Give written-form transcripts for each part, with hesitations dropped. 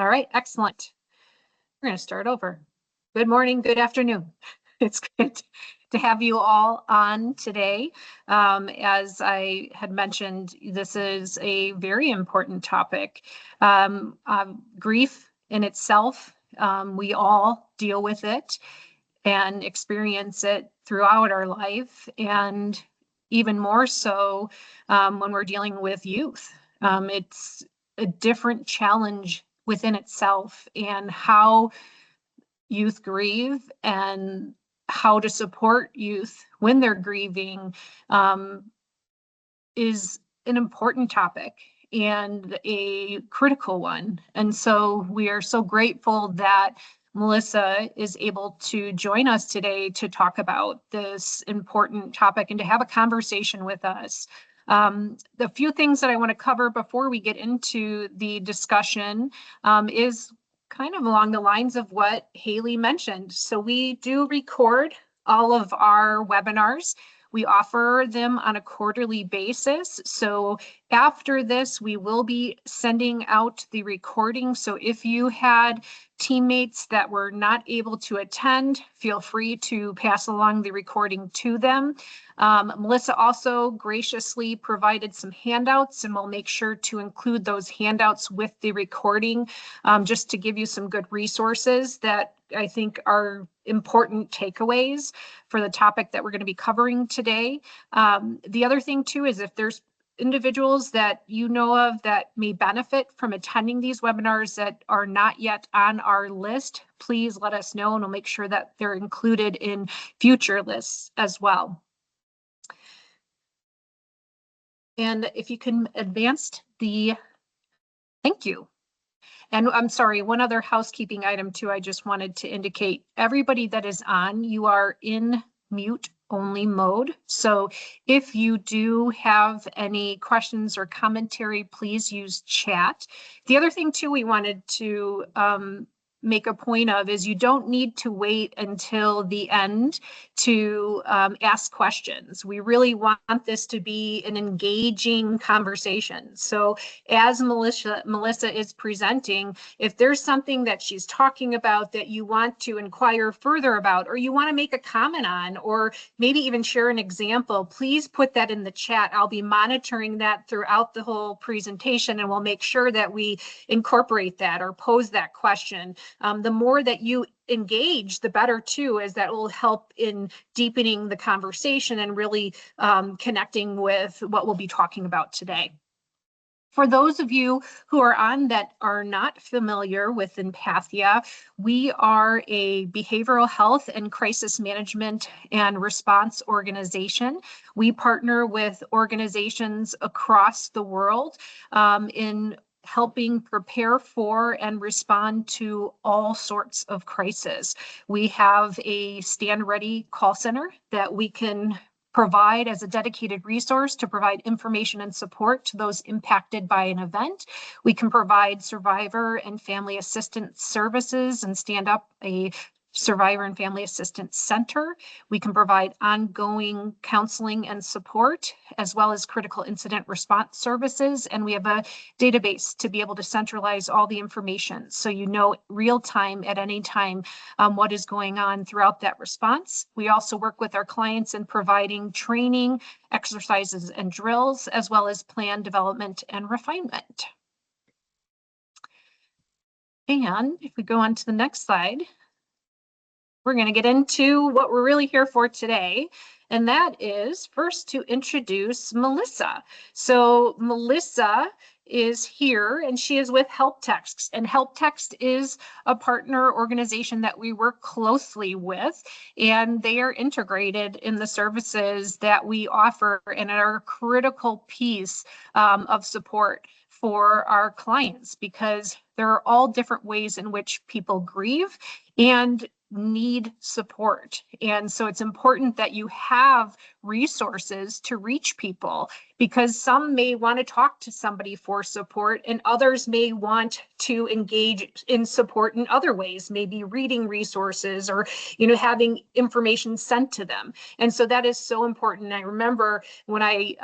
All right, excellent. We're going to start over. Good morning, good afternoon. It's good to have you all on today. As I had mentioned, this is a very important topic. Grief in itself, we all deal with it and experience it throughout our life, and even more so when we're dealing with youth. It's a different challenge within itself, and how youth grieve and how to support youth when they're grieving is an important topic and a critical one. And so we are so grateful that Melissa is able to join us today to talk about this important topic and to have a conversation with us. The few things that I want to cover before we get into the discussion is kind of along the lines of what Haley mentioned. So we do record all of our webinars. We offer them on a quarterly basis. So after this, we will be sending out the recording. So if you had teammates that were not able to attend, feel free to pass along the recording to them. Melissa also graciously provided some handouts, and we'll make sure to include those handouts with the recording, just to give you some good resources that I think are important takeaways for the topic that we're going to be covering today. The other thing too is if there's individuals that you know of that may benefit from attending these webinars that are not yet on our list, please let us know and we'll make sure that they're included in future lists as well. And if you can advance the, thank you. And I'm sorry, one other housekeeping item too, I just wanted to indicate, everybody that is on, you are in mute only mode. So if you do have any questions or commentary, please use chat. The other thing too we wanted to make a point of is you don't need to wait until the end to ask questions. We really want this to be an engaging conversation. So as Melissa is presenting, if there's something that she's talking about that you want to inquire further about, or you want to make a comment on, or maybe even share an example, please put that in the chat. I'll be monitoring that throughout the whole presentation, and we'll make sure that we incorporate that or pose that question. The more that you engage, the better too, as that will help in deepening the conversation and really connecting with what we'll be talking about today. For those of you who are on that are not familiar with Empathia, we are a behavioral health and crisis management and response organization. We partner with organizations across the world in helping prepare for and respond to all sorts of crises. We have a stand ready call center that we can provide as a dedicated resource to provide information and support to those impacted by an event. We can provide survivor and family assistance services and stand up a Survivor and Family Assistance Center. We can provide ongoing counseling and support, as well as critical incident response services. And we have a database to be able to centralize all the information, so you know real time at any time what is going on throughout that response. We also work with our clients in providing training, exercises, and drills, as well as plan development and refinement. And if we go on to the next slide, we're going to get into what we're really here for today, and that is first to introduce Melissa. So Melissa is here and she is with HelpText, and HelpText is a partner organization that we work closely with, and they are integrated in the services that we offer and are a critical piece of support for our clients, because there are all different ways in which people grieve and need support. And so it's important that you have resources to reach people, because some may want to talk to somebody for support and others may want to engage in support in other ways, maybe reading resources or, having information sent to them. And so that is so important. I remember when I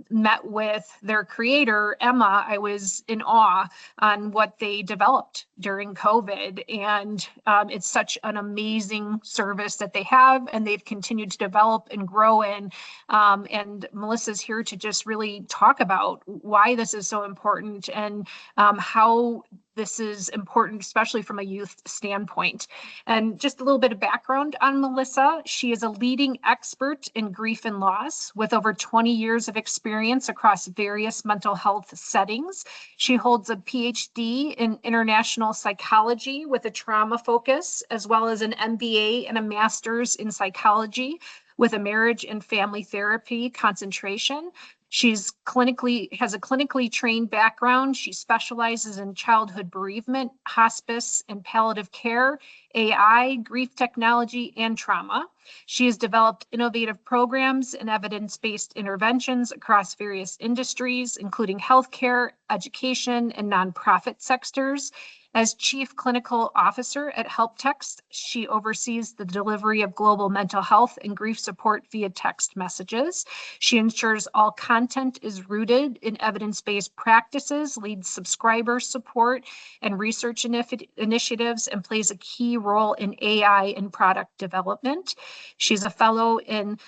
met with their creator, Emma, I was in awe on what they developed during COVID. And it's such an amazing service that they have, and they've continued to develop and grow in. And Melissa's here to just really talk about why this is so important and how this is important, especially from a youth standpoint. And just a little bit of background on Melissa. She is a leading expert in grief and loss with over 20 years of experience across various mental health settings. She holds a PhD in international psychology with a trauma focus, as well as an MBA and a master's in psychology with a marriage and family therapy concentration. She's has a clinically trained background. She specializes in childhood bereavement, hospice, and palliative care, AI, grief technology, and trauma. She has developed innovative programs and evidence-based interventions across various industries, including healthcare, education, and nonprofit sectors. As Chief Clinical Officer at HelpText, she oversees the delivery of global mental health and grief support via text messages. She ensures all content is rooted in evidence-based practices, leads subscriber support and research initiatives, and plays a key role in AI and product development. She's a fellow in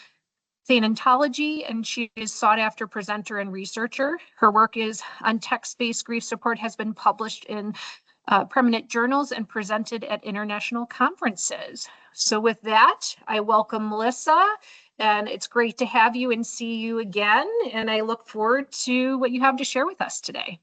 thanatology, and she is sought after presenter and researcher. Her work is on text-based grief support, has been published in prominent journals and presented at international conferences. So with that, I welcome Melissa, and it's great to have you and see you again. And I look forward to what you have to share with us today.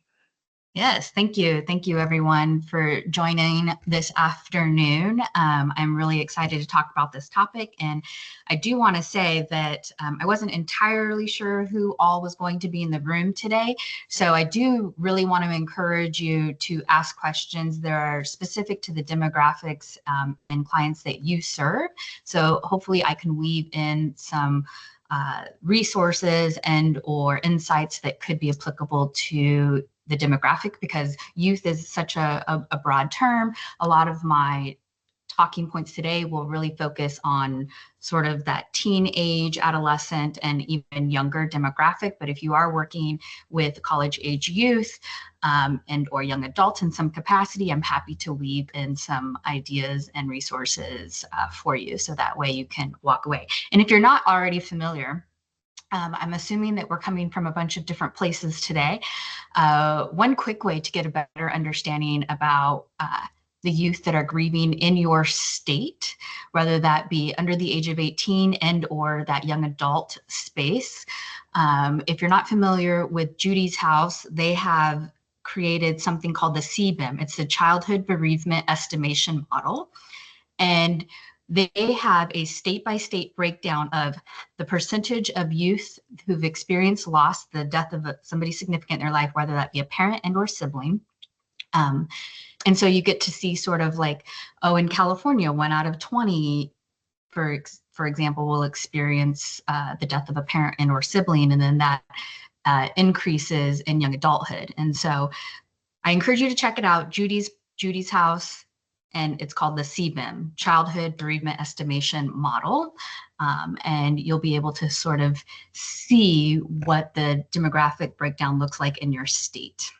Yes, thank you. Thank you, everyone, for joining this afternoon. I'm really excited to talk about this topic. And I do want to say that I wasn't entirely sure who all was going to be in the room today. So I do really want to encourage you to ask questions that are specific to the demographics and clients that you serve. So hopefully I can weave in some resources and or insights that could be applicable to the demographic, because youth is such a broad term. A lot of my talking points today will really focus on sort of that teenage, adolescent, and even younger demographic. But if you are working with college age youth and or young adults in some capacity, I'm happy to weave in some ideas and resources for you, so that way you can walk away. And if you're not already familiar, I'm assuming that we're coming from a bunch of different places today. One quick way to get a better understanding about the youth that are grieving in your state, whether that be under the age of 18 and or that young adult space. If you're not familiar with Judy's House, they have created something called the CBEM. It's the Childhood Bereavement Estimation Model. And they have a state-by-state breakdown of the percentage of youth who've experienced loss, the death of somebody significant in their life, whether that be a parent and or sibling. And so you get to see sort of like, oh, in California, 1 out of 20, for example, will experience the death of a parent and or sibling, and then that increases in young adulthood. And so I encourage you to check it out, Judy's House. And it's called the CBEM, Childhood Bereavement Estimation Model. And you'll be able to sort of see what the demographic breakdown looks like in your state.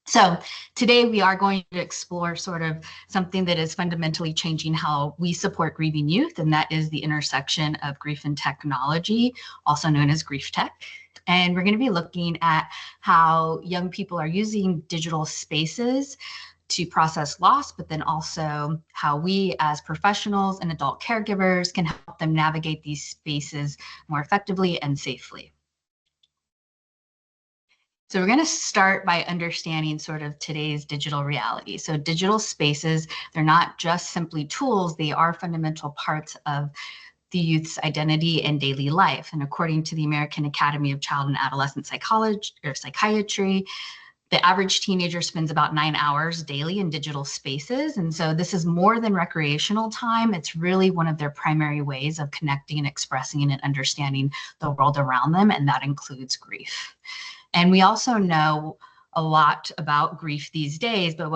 So today we are going to explore sort of something that is fundamentally changing how we support grieving youth, and that is the intersection of grief and technology, also known as grief tech. And we're going to be looking at how young people are using digital spaces to process loss, but then also how we as professionals and adult caregivers can help them navigate these spaces more effectively and safely. So we're going to start by understanding sort of today's digital reality. So digital spaces, they're not just simply tools, they are fundamental parts of the youth's identity and daily life. And according to the American Academy of Child and Adolescent Psychology or Psychiatry, The average teenager spends about 9 hours daily in digital spaces. And so this is more than recreational time. It's really one of their primary ways of connecting, expressing, and understanding the world around them. And that includes grief. And we also know a lot about grief these days, but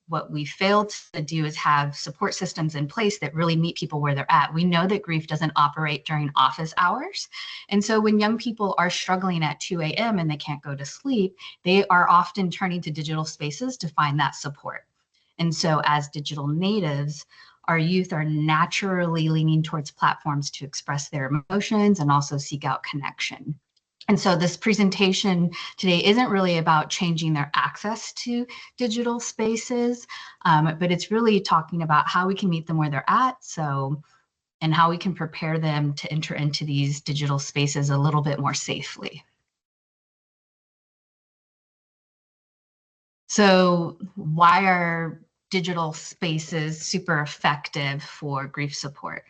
what we failed to do is have support systems in place that really meet people where they're at. We know that grief doesn't operate during office hours. And so when young people are struggling at 2 a.m. and they can't go to sleep, they are often turning to digital spaces to find that support. And so as digital natives, our youth are naturally leaning towards platforms to express their emotions and also seek out connection. And so this presentation today isn't really about changing their access to digital spaces, but it's really talking about how we can meet them where they're at. And how we can prepare them to enter into these digital spaces a little bit more safely. So why are digital spaces super effective for grief support?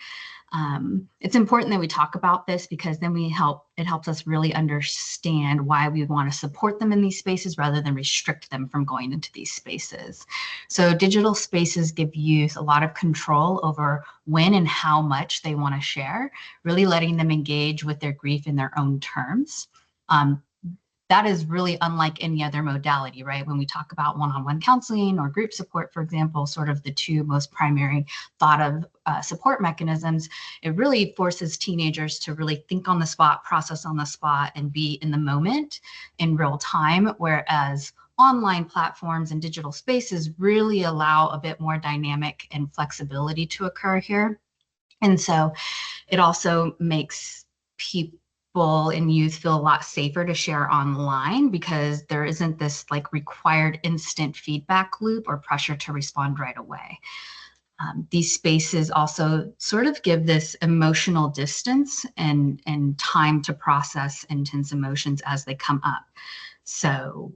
It's important that we talk about this because then it helps us really understand why we want to support them in these spaces rather than restrict them from going into these spaces. So digital spaces give youth a lot of control over when and how much they want to share, really letting them engage with their grief in their own terms. That is really unlike any other modality, right? When we talk about one-on-one counseling or group support, for example, sort of the two most primary thought of support mechanisms, it really forces teenagers to really think on the spot, process on the spot, and be in the moment in real time, whereas online platforms and digital spaces really allow a bit more dynamic and flexibility to occur here. And so it also makes people and youth feel a lot safer to share online because there isn't this like required instant feedback loop or pressure to respond right away. These spaces also sort of give this emotional distance and time to process intense emotions as they come up. So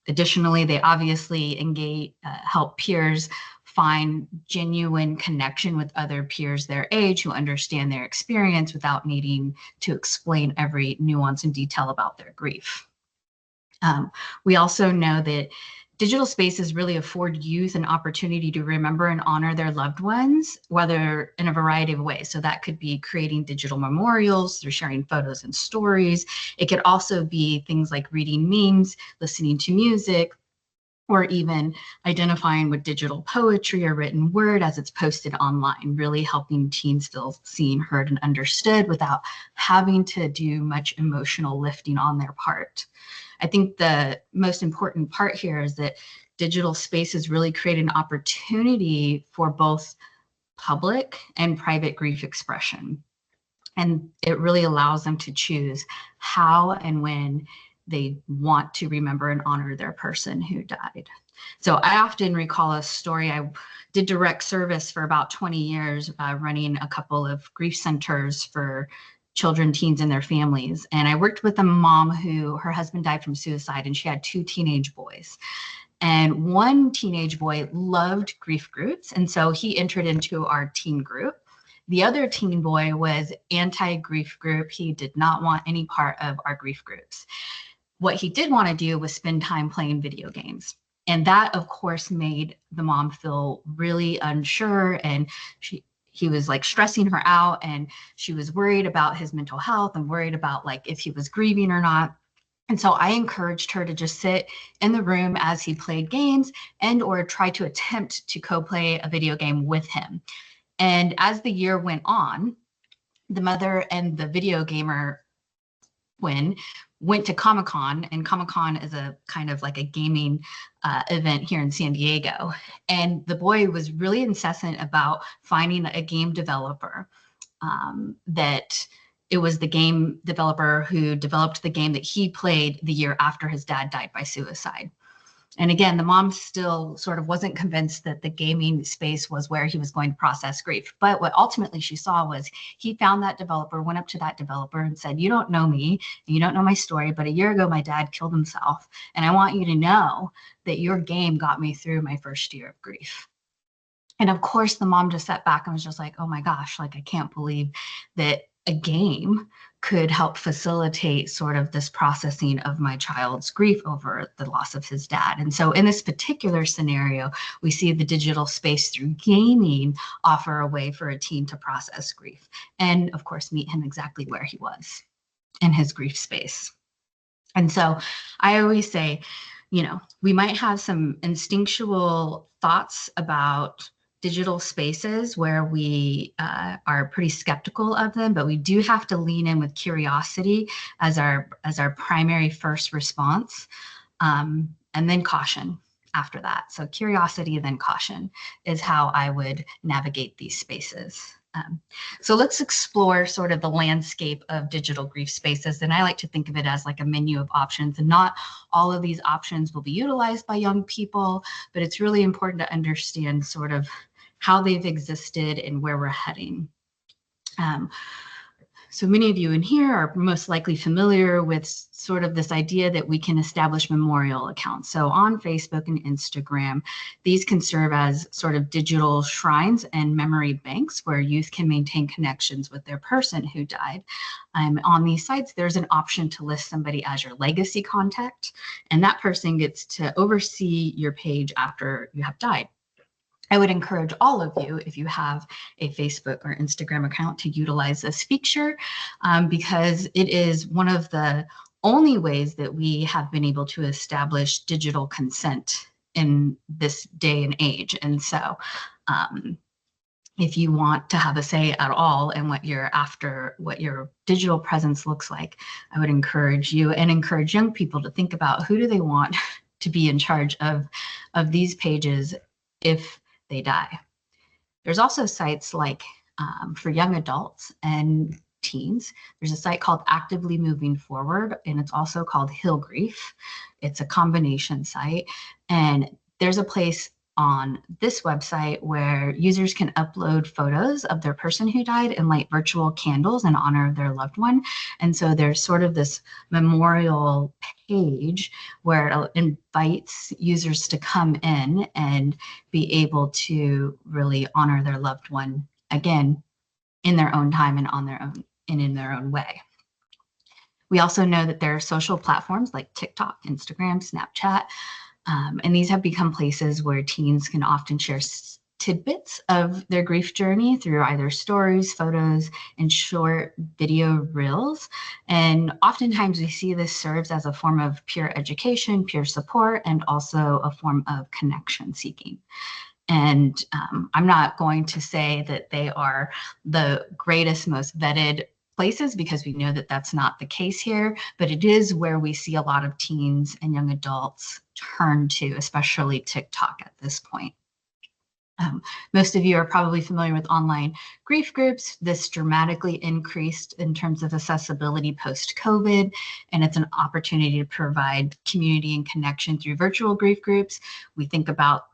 additionally, they obviously engage, help peers find genuine connection with other peers their age who understand their experience without needing to explain every nuance and detail about their grief. We also know that digital spaces really afford youth an opportunity to remember and honor their loved ones, whether in a variety of ways. So that could be creating digital memorials through sharing photos and stories. It could also be things like reading memes, listening to music, or even identifying with digital poetry or written word as it's posted online, really helping teens feel seen, heard, and understood without having to do much emotional lifting on their part. I think the most important part here is that digital spaces really create an opportunity for both public and private grief expression. And it really allows them to choose how and when they want to remember and honor their person who died. So I often recall a story. I did direct service for about 20 years, running a couple of grief centers for children, teens, and their families. And I worked with a mom who her husband died from suicide, and she had 2 teenage boys. And one teenage boy loved grief groups, and so he entered into our teen group. The other teen boy was anti-grief group. He did not want any part of our grief groups. What he did want to do was spend time playing video games. And that, of course, made the mom feel really unsure, and he was like stressing her out, and she was worried about his mental health and worried about like if he was grieving or not. And so I encouraged her to just sit in the room as he played games and or try to attempt to co-play a video game with him. And as the year went on, the mother and the video gamer twin went to Comic-Con, and Comic-Con is a kind of like a gaming event here in San Diego. And the boy was really incessant about finding a game developer that it was the game developer who developed the game that he played the year after his dad died by suicide. And again, the mom still sort of wasn't convinced that the gaming space was where he was going to process grief. But what ultimately she saw was he found that developer, went up to that developer and said, "You don't know me, and you don't know my story, but a year ago, my dad killed himself. And I want you to know that your game got me through my first year of grief." And of course, the mom just sat back and was just like, "Oh my gosh, like I can't believe that a game could help facilitate sort of this processing of my child's grief over the loss of his dad. And so in this particular scenario, we see the digital space through gaming offer a way for a teen to process grief and, of course, meet him exactly where he was in his grief space. And so I always say, we might have some instinctual thoughts about digital spaces where we are pretty skeptical of them, but we do have to lean in with curiosity as our primary first response, and then caution after that. So curiosity, then caution is how I would navigate these spaces. So let's explore sort of the landscape of digital grief spaces. And I like to think of it as like a menu of options, and not all of these options will be utilized by young people, but it's really important to understand sort of how they've existed and where we're heading. So many of you in here are most likely familiar with sort of this idea that we can establish memorial accounts. So on Facebook and Instagram, these can serve as sort of digital shrines and memory banks where youth can maintain connections with their person who died. On these sites, there's an option to list somebody as your legacy contact, and that person gets to oversee your page after you have died. I would encourage all of you, if you have a Facebook or Instagram account, to utilize this feature because it is one of the only ways that we have been able to establish digital consent in this day and age. And so if you want to have a say at all in what your digital presence looks like, I would encourage you and encourage young people to think about who do they want to be in charge of these pages if they die. There's also sites like for young adults and teens. There's a site called Actively Moving Forward, and it's also called Heal Grief. It's a combination site, and there's a place on this website where users can upload photos of their person who died and light virtual candles in honor of their loved one. And so there's sort of this memorial page where it invites users to come in and be able to really honor their loved one again in their own time and on their own and in their own way. We also know that there are social platforms like TikTok, Instagram, Snapchat, and these have become places where teens can often share tidbits of their grief journey through either stories, photos, and short video reels. And oftentimes we see this serves as a form of peer education, peer support, and also a form of connection seeking. And I'm not going to say that they are the greatest, most vetted places because we know that that's not the case here, but it is where we see a lot of teens and young adults turn to, especially TikTok at this point. Most of you are probably familiar with online grief groups. This dramatically increased in terms of accessibility post-COVID, and it's an opportunity to provide community and connection through virtual grief groups. We think about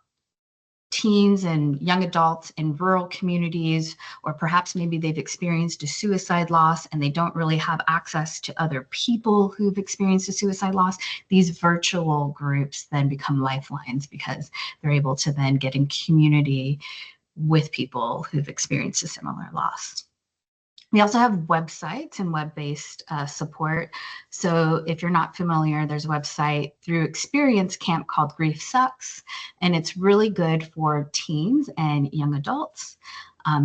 teens and young adults in rural communities, or perhaps maybe they've experienced a suicide loss and they don't really have access to other people who've experienced a suicide loss. These virtual groups then become lifelines because they're able to then get in community with people who've experienced a similar loss. We also have websites and web-based support. So if you're not familiar, there's a website through Experience Camp called Grief Sucks, and it's really good for teens and young adults.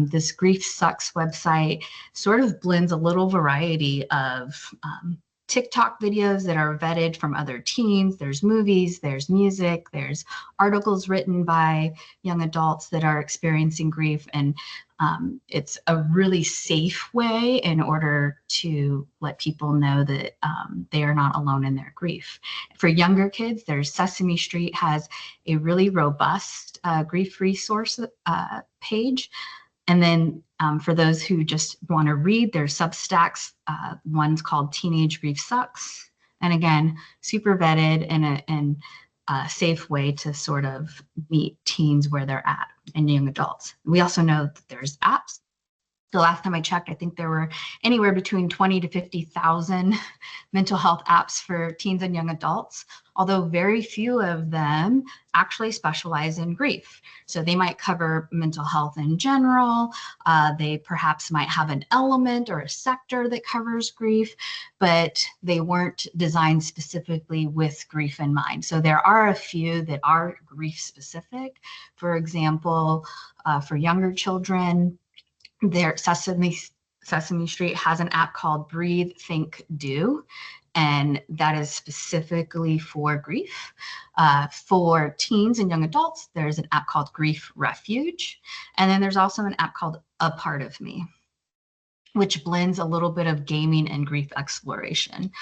This Grief Sucks website sort of blends a little variety of TikTok videos that are vetted from other teens. There's movies, there's music, there's articles written by young adults that are experiencing grief, and it's a really safe way in order to let people know that they are not alone in their grief. For younger kids, there's Sesame Street has a really robust grief resource page. And then for those who just want to read, there's Substacks. One's called Teenage Grief Sucks. And again, super vetted and a safe way to sort of meet teens where they're at and young adults. We also know that there's apps The last time I checked, I think there were anywhere between 20 to 50,000 mental health apps for teens and young adults, although very few of them actually specialize in grief. So they might cover mental health in general. They perhaps might have an element or a sector that covers grief, but they weren't designed specifically with grief in mind. So there are a few that are grief specific. For example, for younger children, Sesame Street has an app called Breathe, Think, Do, and that is specifically for grief. For teens and young adults, there's an app called Grief Refuge, and then there's also an app called A Part of Me, which blends a little bit of gaming and grief exploration.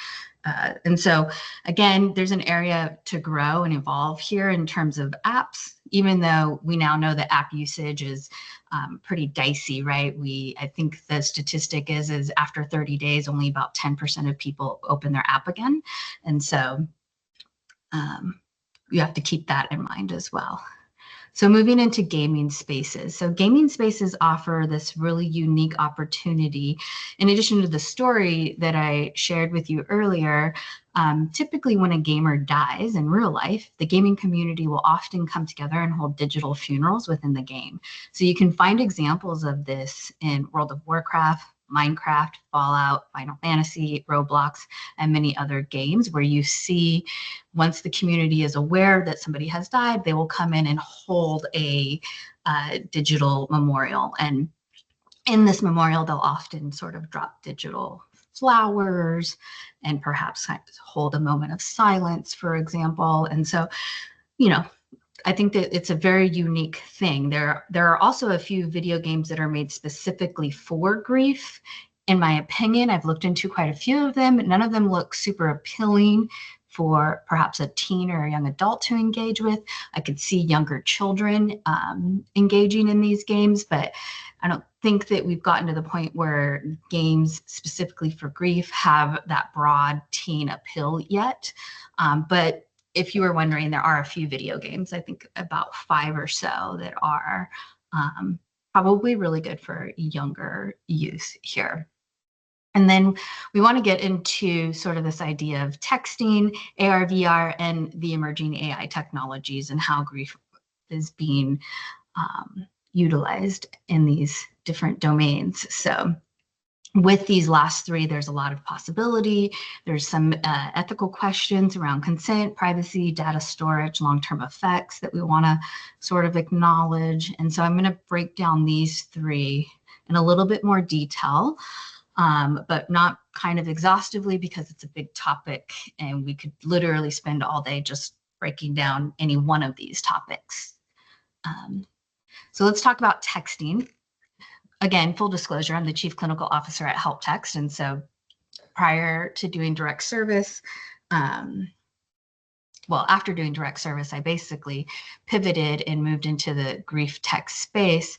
And so, again, there's an area to grow and evolve here in terms of apps, even though we now know that app usage is pretty dicey, right? I think the statistic is after 30 days, only about 10% of people open their app again. And so you have to keep that in mind as well. So moving into gaming spaces. So gaming spaces offer this really unique opportunity. In addition to the story that I shared with you earlier, typically when a gamer dies in real life, the gaming community will often come together and hold digital funerals within the game. So you can find examples of this in World of Warcraft, Minecraft, Fallout, Final Fantasy, Roblox, and many other games where you see once the community is aware that somebody has died, they will come in and hold a digital memorial. And in this memorial, they'll often sort of drop digital flowers and perhaps hold a moment of silence, for example. And so, I think that it's a very unique thing. There are also a few video games that are made specifically for grief. In my opinion, I've looked into quite a few of them. None of them look super appealing for perhaps a teen or a young adult to engage with. I could see younger children engaging in these games, but I don't think that we've gotten to the point where games specifically for grief have that broad teen appeal yet. But if you were wondering, there are a few video games, I think about 5 or so, that are probably really good for younger youth here. And then we want to get into sort of this idea of texting, AR, VR, and the emerging AI technologies and how grief is being utilized in these different domains. So with these last 3, there's a lot of possibility. There's some ethical questions around consent, privacy, data storage, long-term effects that we want to sort of acknowledge. And so I'm going to break down these 3 in a little bit more detail, but not kind of exhaustively because it's a big topic and we could literally spend all day just breaking down any one of these topics. So let's talk about texting. Again, full disclosure, I'm the Chief Clinical Officer at Help Text. And so prior to doing direct service, after doing direct service, I basically pivoted and moved into the grief text space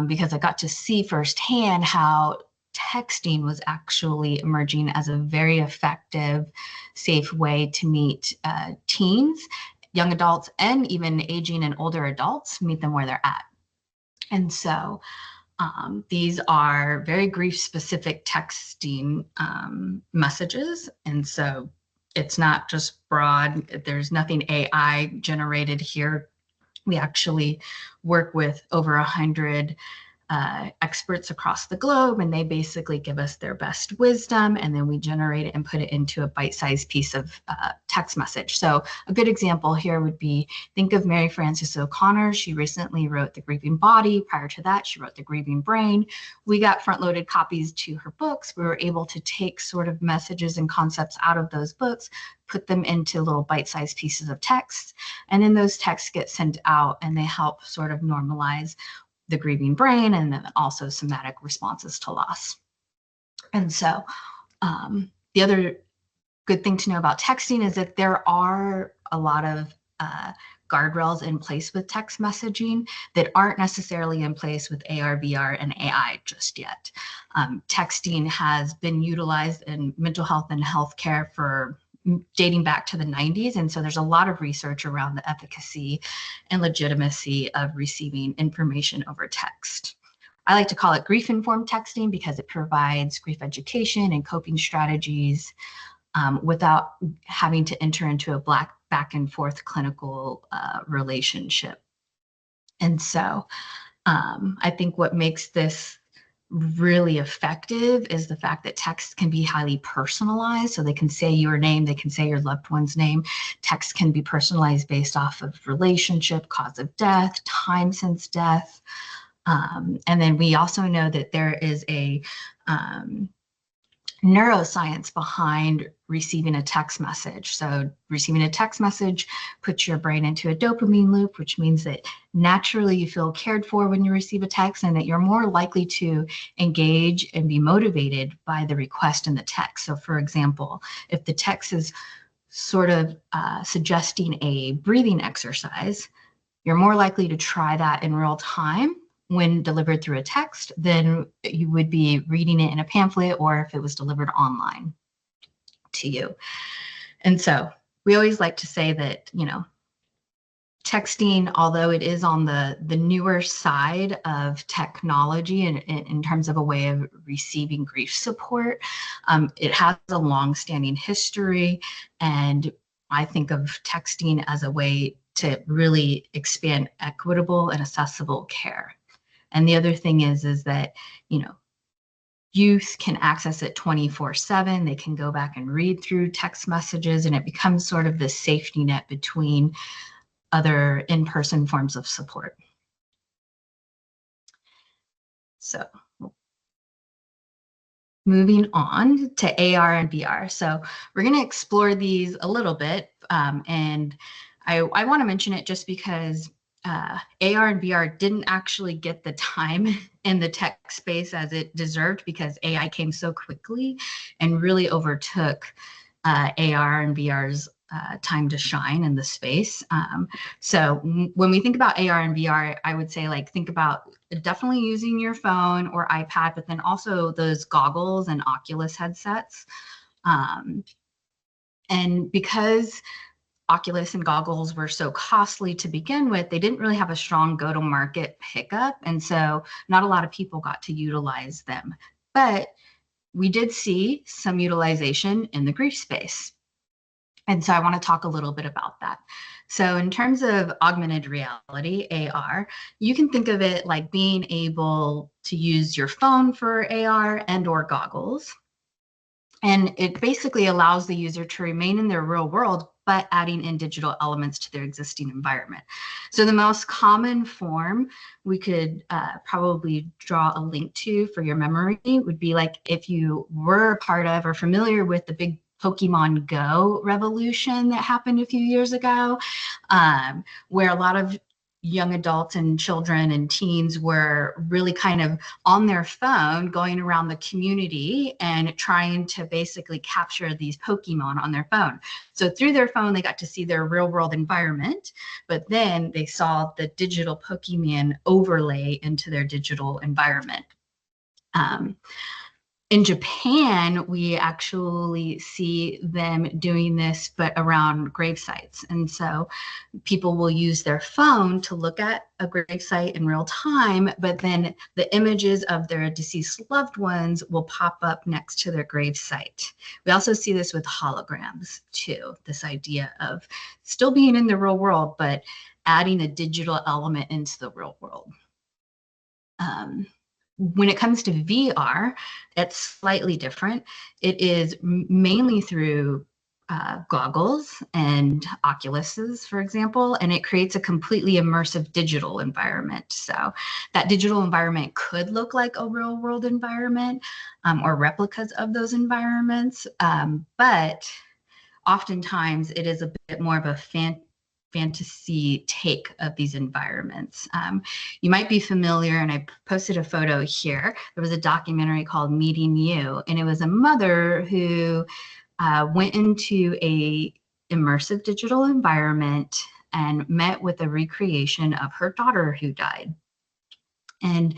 because I got to see firsthand how texting was actually emerging as a very effective, safe way to meet teens, young adults, and even aging and older adults, meet them where they're at. And so these are very grief-specific texting messages. And so it's not just broad. There's nothing AI generated here. We actually work with over 100 experts across the globe, and they basically give us their best wisdom, and then we generate it and put it into a bite-sized piece of text message. So a good example here would be, think of Mary Frances O'Connor. She recently wrote The Grieving Body. Prior to that, she wrote The Grieving Brain. We got front-loaded copies to her books. We were able to take sort of messages and concepts out of those books, put them into little bite-sized pieces of text, and then those texts get sent out and they help sort of normalize the grieving brain and then also somatic responses to loss. And so the other good thing to know about texting is that there are a lot of guardrails in place with text messaging that aren't necessarily in place with AR, VR, and AI just yet. Texting has been utilized in mental health and healthcare for dating back to the 90s. And so there's a lot of research around the efficacy and legitimacy of receiving information over text. I like to call it grief-informed texting because it provides grief education and coping strategies without having to enter into a back and forth clinical relationship. And so I think what makes this really effective is the fact that text can be highly personalized. So they can say your name, they can say your loved one's name. Text can be personalized based off of relationship, cause of death, time since death. And then we also know that there is a neuroscience behind receiving a text message. So receiving a text message puts your brain into a dopamine loop, which means that naturally you feel cared for when you receive a text, and that you're more likely to engage and be motivated by the request in the text. So for example, if the text is sort of suggesting a breathing exercise, you're more likely to try that in real time when delivered through a text than you would be reading it in a pamphlet or if it was delivered online to you. And so we always like to say that, you know, texting, although it is on the newer side of technology and in terms of a way of receiving grief support, it has a long-standing history. And I think of texting as a way to really expand equitable and accessible care. And the other thing is that, you know, youth can access it 24/7. They can go back and read through text messages, and it becomes sort of the safety net between other in-person forms of support. So moving on to AR and VR. So we're going to explore these a little bit. And I want to mention it just because AR and VR didn't actually get the time in the tech space as it deserved, because AI came so quickly and really overtook AR and VR's time to shine in the space. So when we think about AR and VR, I would say, like, think about definitely using your phone or iPad, but then also those goggles and Oculus headsets. And because Oculus and goggles were so costly to begin with, they didn't really have a strong go-to-market pickup. And so not a lot of people got to utilize them. But we did see some utilization in the grief space. And so I want to talk a little bit about that. So in terms of augmented reality, AR, you can think of it like being able to use your phone for AR and or goggles. And it basically allows the user to remain in their real world, but adding in digital elements to their existing environment. So the most common form we could probably draw a link to for your memory would be like if you were a part of or familiar with the big Pokemon Go revolution that happened a few years ago, where a lot of young adults and children and teens were really kind of on their phone going around the community and trying to basically capture these Pokemon on their phone. So through their phone, they got to see their real world environment, but then they saw the digital Pokemon overlay into their digital environment. In Japan, we actually see them doing this, but around grave sites. And so people will use their phone to look at a grave site in real time, but then the images of their deceased loved ones will pop up next to their grave site. We also see this with holograms too, this idea of still being in the real world, but adding a digital element into the real world. When it comes to VR, it's slightly different. It is mainly through goggles and Oculuses, for example, and it creates a completely immersive digital environment. So that digital environment could look like a real world environment or replicas of those environments, but oftentimes it is a bit more of a fantasy take of these environments. You might be familiar, and I posted a photo here. There was a documentary called Meeting You, and it was a mother who went into a immersive digital environment and met with a recreation of her daughter who died. And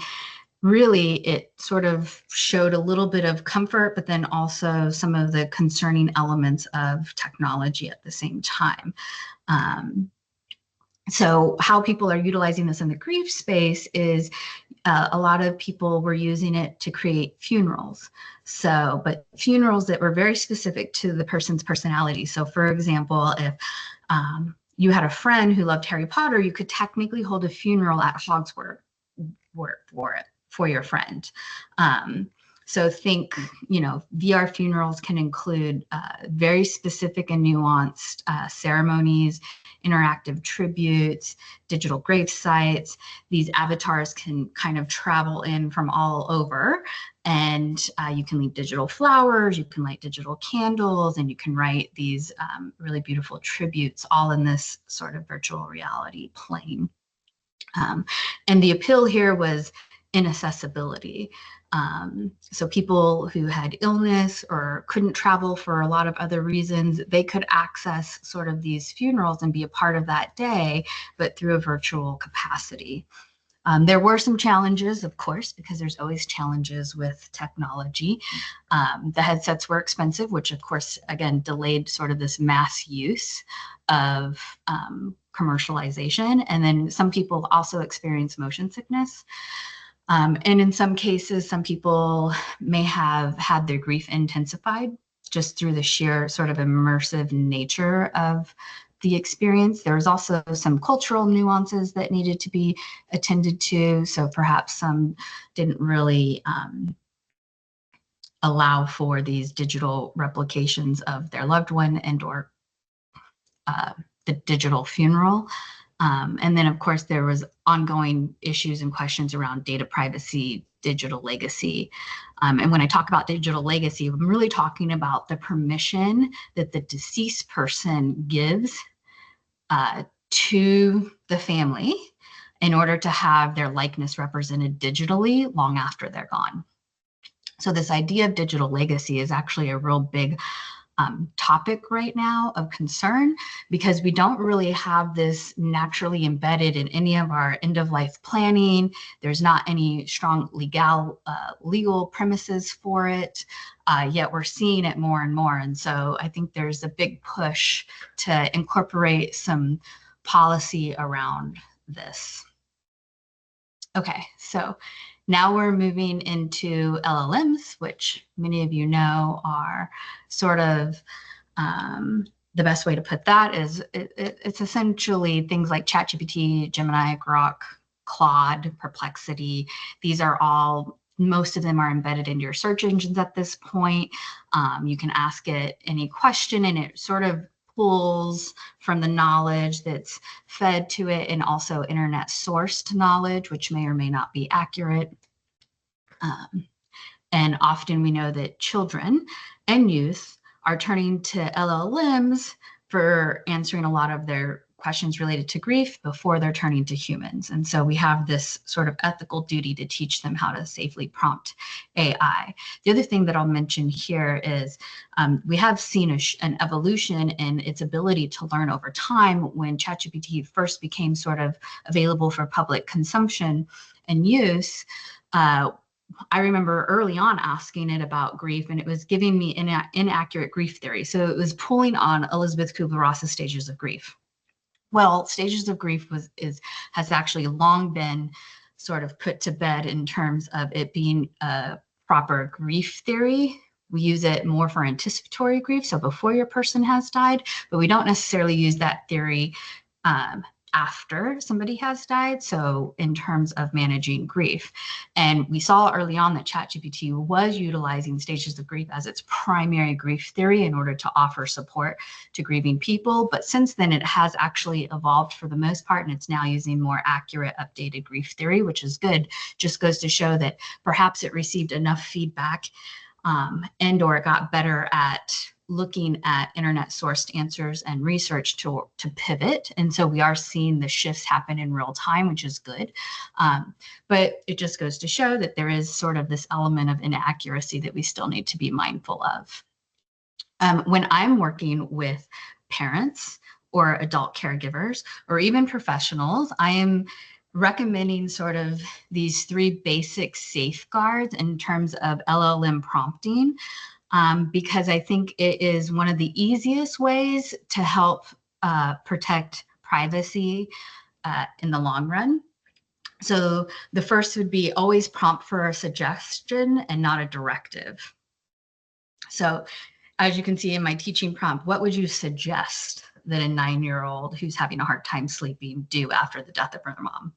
really, it sort of showed a little bit of comfort, but then also some of the concerning elements of technology at the same time. So how people are utilizing this in the grief space is a lot of people were using it to create funerals. So, but funerals that were very specific to the person's personality. So for example, if you had a friend who loved Harry Potter, you could technically hold a funeral at Hogsworth for your friend. So think, VR funerals can include very specific and nuanced ceremonies, interactive tributes, digital grave sites. These avatars can kind of travel in from all over, and you can leave digital flowers, you can light digital candles, and you can write these really beautiful tributes all in this sort of virtual reality plane. And the appeal here was inaccessibility. So people who had illness or couldn't travel for a lot of other reasons, they could access sort of these funerals and be a part of that day, but through a virtual capacity. There were some challenges, of course, because there's always challenges with technology. The headsets were expensive, which of course, again, delayed sort of this mass use of commercialization. And then some people also experience motion sickness. And in some cases, some people may have had their grief intensified just through the sheer sort of immersive nature of the experience. There was also some cultural nuances that needed to be attended to. So perhaps some didn't really allow for these digital replications of their loved one and or the digital funeral. And then, of course, there was ongoing issues and questions around data privacy, digital legacy. And when I talk about digital legacy, I'm really talking about the permission that the deceased person gives to the family in order to have their likeness represented digitally long after they're gone. So this idea of digital legacy is actually a real big topic right now of concern, because we don't really have this naturally embedded in any of our end-of-life planning. There's not any strong legal premises for it, yet we're seeing it more and more. And so I think there's a big push to incorporate some policy around this. Okay, so now we're moving into LLMs, which many of you know are sort of the best way to put that is it's essentially things like ChatGPT, Gemini, Grok, Claude, Perplexity. These are all, most of them are embedded into your search engines at this point. You can ask it any question and it sort of pulls from the knowledge that's fed to it, and also internet sourced knowledge, which may or may not be accurate. And often we know that children and youth are turning to LLMs for answering a lot of their questions related to grief before they're turning to humans. And so we have this sort of ethical duty to teach them how to safely prompt AI. The other thing that I'll mention here is we have seen an evolution in its ability to learn over time. When ChatGPT first became sort of available for public consumption and use, I remember early on asking it about grief, and it was giving me inaccurate grief theory. So it was pulling on Elizabeth Kubler-Ross's stages of grief. Well, stages of grief has actually long been sort of put to bed in terms of it being a proper grief theory. We use it more for anticipatory grief, so before your person has died, but we don't necessarily use that theory after somebody has died, so in terms of managing grief. And we saw early on that ChatGPT was utilizing stages of grief as its primary grief theory in order to offer support to grieving people. But since then, it has actually evolved for the most part, and it's now using more accurate, updated grief theory, which is good. Just goes to show that perhaps it received enough feedback and or it got better at looking at internet sourced answers and research to pivot. And so we are seeing the shifts happen in real time, which is good. But it just goes to show that there is sort of this element of inaccuracy that we still need to be mindful of. When I'm working with parents or adult caregivers or even professionals, I am recommending sort of these 3 basic safeguards in terms of LLM prompting. Because I think it is one of the easiest ways to help protect privacy in the long run. So the first would be always prompt for a suggestion and not a directive. So as you can see in my teaching prompt, what would you suggest that a 9-year-old who's having a hard time sleeping do after the death of their mom?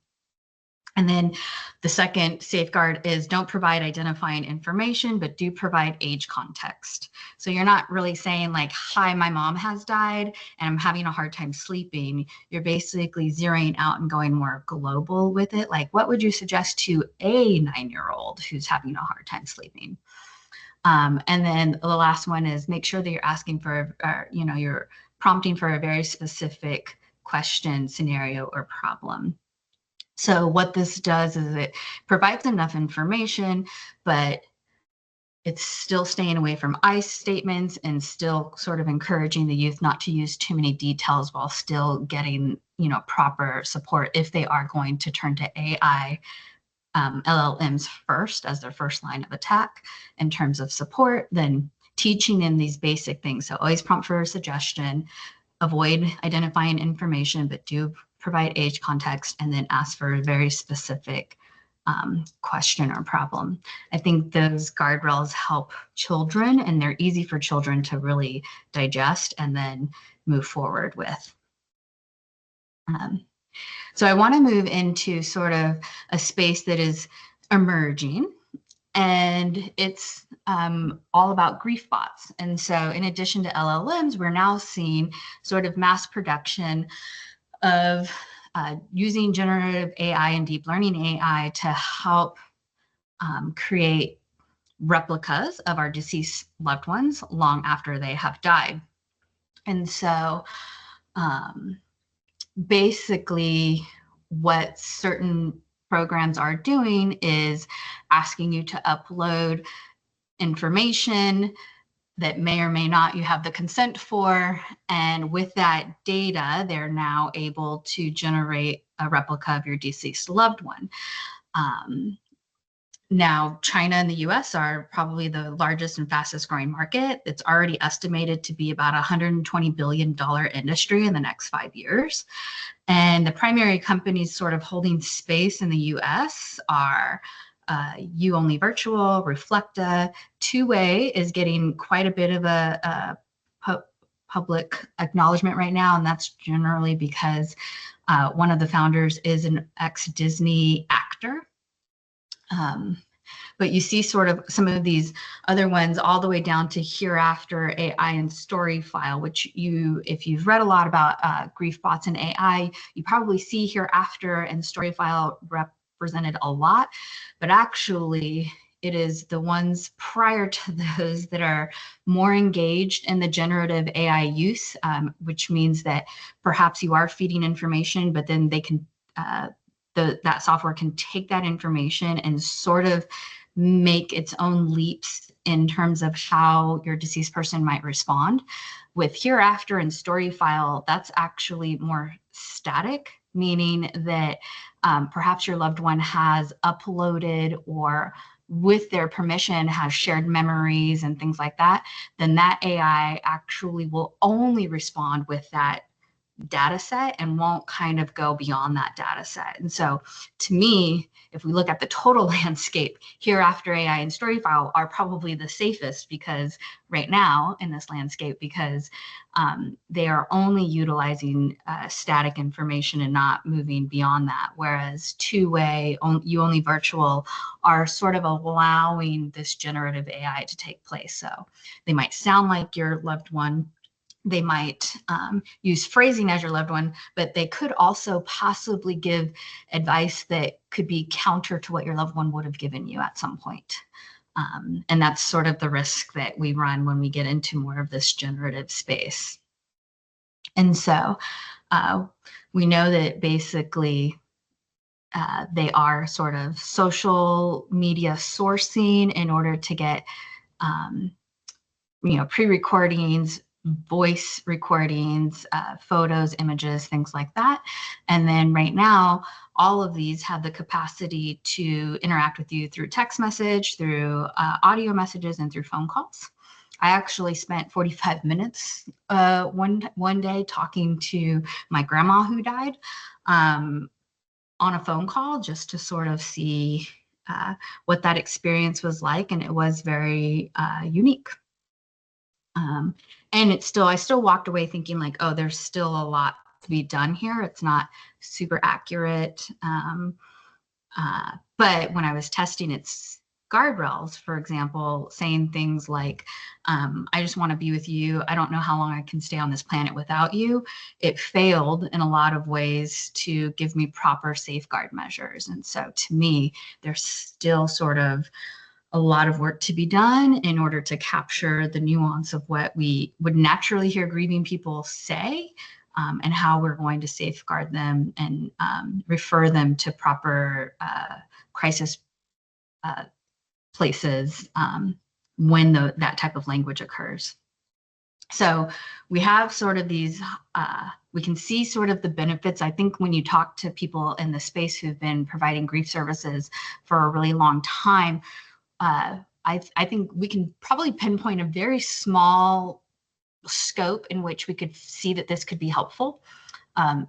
And then the second safeguard is don't provide identifying information, but do provide age context. So you're not really saying like, hi, my mom has died and I'm having a hard time sleeping. You're basically zeroing out and going more global with it. Like, what would you suggest to a 9-year-old who's having a hard time sleeping? And then the last one is make sure that you're asking for, you're prompting for a very specific question, scenario, or problem. So what this does is it provides enough information, but it's still staying away from I statements and still sort of encouraging the youth not to use too many details while still getting, proper support if they are going to turn to AI LLMs first as their first line of attack in terms of support, then teaching in these basic things. So always prompt for a suggestion, avoid identifying information, but do provide age context, and then ask for a very specific question or problem. I think those guardrails help children, and they're easy for children to really digest and then move forward with. So I want to move into sort of a space that is emerging, and it's all about grief bots. And so in addition to LLMs, we're now seeing sort of mass production of using generative AI and deep learning AI to help create replicas of our deceased loved ones long after they have died. And so basically what certain programs are doing is asking you to upload information that may or may not you have the consent for. And with that data, they're now able to generate a replica of your deceased loved one. Now, China and the US are probably the largest and fastest growing market. It's already estimated to be about $120 billion industry in the next 5 years. And the primary companies sort of holding space in the US are You Only Virtual, Reflecta. Two-Way is getting quite a bit of a public acknowledgement right now, and that's generally because one of the founders is an ex-Disney actor. But you see sort of some of these other ones all the way down to Hereafter AI and Storyfile, which if you've read a lot about grief bots and AI, you probably see Hereafter and Storyfile represented a lot, but actually it is the ones prior to those that are more engaged in the generative AI use, which means that perhaps you are feeding information, but then they can that software can take that information and sort of make its own leaps in terms of how your deceased person might respond. With Hereafter and Storyfile, that's actually more static, meaning that perhaps your loved one has uploaded or with their permission has shared memories and things like that, then that AI actually will only respond with that data set and won't kind of go beyond that data set. And so to me, if we look at the total landscape, Hereafter AI and Storyfile are probably the safest because right now in this landscape, because they are only utilizing static information and not moving beyond that. Whereas Two-Way, You Only Virtual are sort of allowing this generative AI to take place. So they might sound like your loved one, they might use phrasing as your loved one, but they could also possibly give advice that could be counter to what your loved one would have given you at some point. And that's sort of the risk that we run when we get into more of this generative space. And so we know that basically they are sort of social media sourcing in order to get pre-recordings, voice recordings, photos, images, things like that. And then right now, all of these have the capacity to interact with you through text message, through audio messages, and through phone calls. I actually spent 45 minutes one day talking to my grandma who died on a phone call, just to sort of see what that experience was like, and it was very unique. And I still walked away thinking like, oh, there's still a lot to be done here. It's not super accurate. But when I was testing its guardrails, for example, saying things like, I just want to be with you. I don't know how long I can stay on this planet without you. It failed in a lot of ways to give me proper safeguard measures. And so to me, there's still sort of a lot of work to be done in order to capture the nuance of what we would naturally hear grieving people say, and how we're going to safeguard them and refer them to proper crisis places when that type of language occurs. So we have sort of these, we can see sort of the benefits. I think when you talk to people in the space who've been providing grief services for a really long time, I think we can probably pinpoint a very small scope in which we could see that this could be helpful.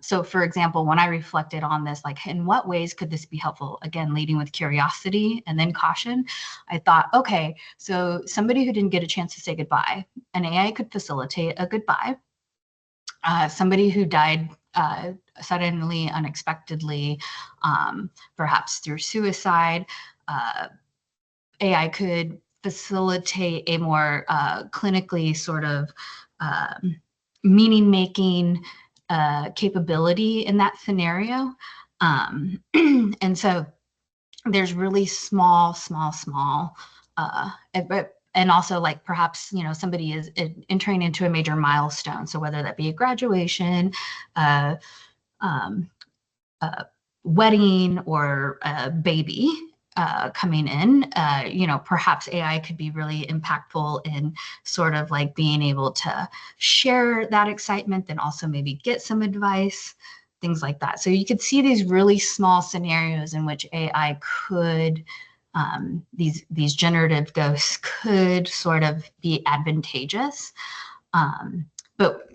So for example, when I reflected on this, like in what ways could this be helpful? Again, leading with curiosity and then caution, I thought, okay, so somebody who didn't get a chance to say goodbye, an AI could facilitate a goodbye. Somebody who died suddenly, unexpectedly, perhaps through suicide, AI could facilitate a more clinically sort of meaning-making capability in that scenario. And so there's really small, and also like perhaps, you know, somebody is entering into a major milestone. So whether that be a graduation, wedding, or a baby coming in, you know, perhaps AI could be really impactful in sort of like being able to share that excitement, then also maybe get some advice, things like that. So you could see these really small scenarios in which AI could, these generative ghosts could sort of be advantageous. But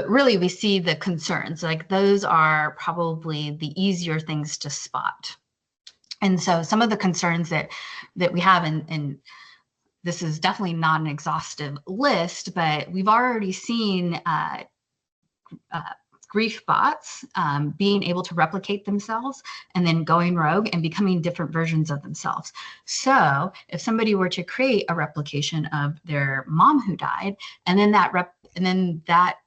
really we see the concerns, like those are probably the easier things to spot. And so some of the concerns that we have, and this is definitely not an exhaustive list, but we've already seen grief bots being able to replicate themselves and then going rogue and becoming different versions of themselves. So if somebody were to create a replication of their mom who died, and then that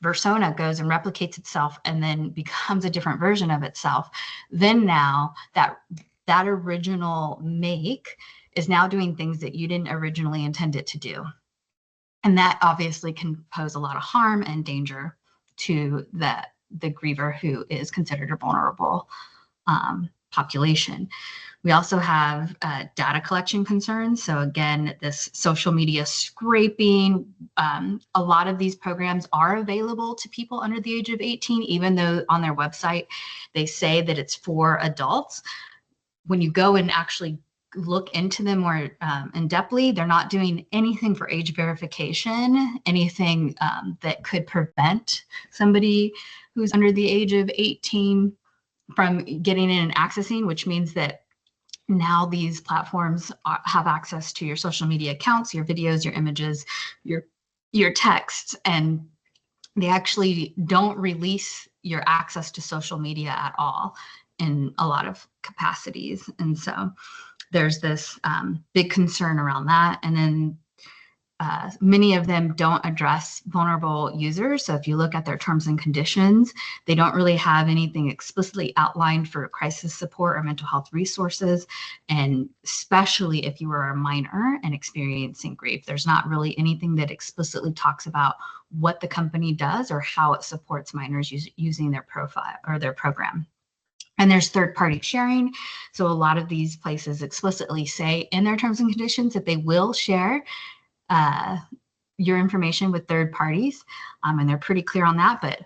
persona goes and replicates itself and then becomes a different version of itself, then now that original make is now doing things that you didn't originally intend it to do. And that obviously can pose a lot of harm and danger to the griever who is considered a vulnerable population. We also have data collection concerns. So again, this social media scraping, a lot of these programs are available to people under the age of 18, even though on their website they say that it's for adults. When you go and actually look into them more in depthly, they're not doing anything for age verification, anything that could prevent somebody who's under the age of 18 from getting in and accessing, which means that now these platforms have access to your social media accounts, your videos, your images, your texts, and they actually don't release your access to social media at all in a lot of capacities. And so there's this big concern around that. And then many of them don't address vulnerable users. So if you look at their terms and conditions, they don't really have anything explicitly outlined for crisis support or mental health resources. And especially if you are a minor and experiencing grief, there's not really anything that explicitly talks about what the company does or how it supports minors using their profile or their program. And there's third-party sharing. So a lot of these places explicitly say in their terms and conditions that they will share your information with third parties, and they're pretty clear on that. But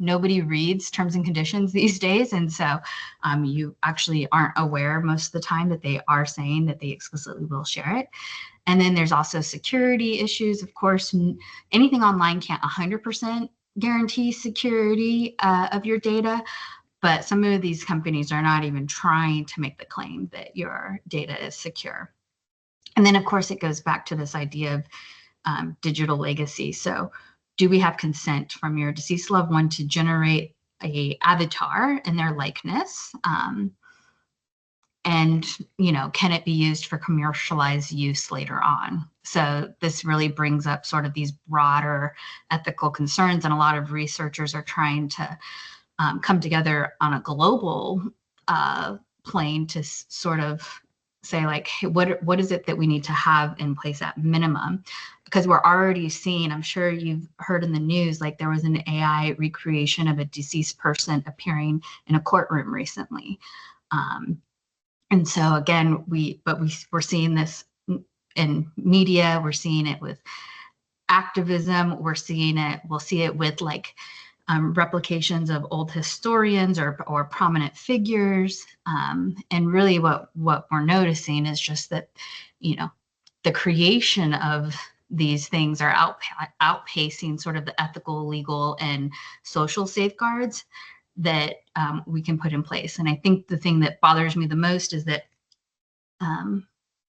nobody reads terms and conditions these days. And so you actually aren't aware most of the time that they are saying that they explicitly will share it. And then there's also security issues. Of course, anything online can't 100% guarantee security of your data, but some of these companies are not even trying to make the claim that your data is secure. And then, of course, it goes back to this idea of digital legacy. So do we have consent from your deceased loved one to generate a avatar in their likeness? And, you know, can it be used for commercialized use later on? So this really brings up sort of these broader ethical concerns, and a lot of researchers are trying to come together on a global plane to sort of say, like, hey, what is it that we need to have in place at minimum? Because we're already seeing, I'm sure you've heard in the news, like there was an AI recreation of a deceased person appearing in a courtroom recently. And so again, we're seeing this in media, we're seeing it with activism, we'll see it with like replications of old historians or prominent figures. And really what we're noticing is just that, you know, the creation of these things are outpacing sort of the ethical, legal, and social safeguards that we can put in place. And I think the thing that bothers me the most is that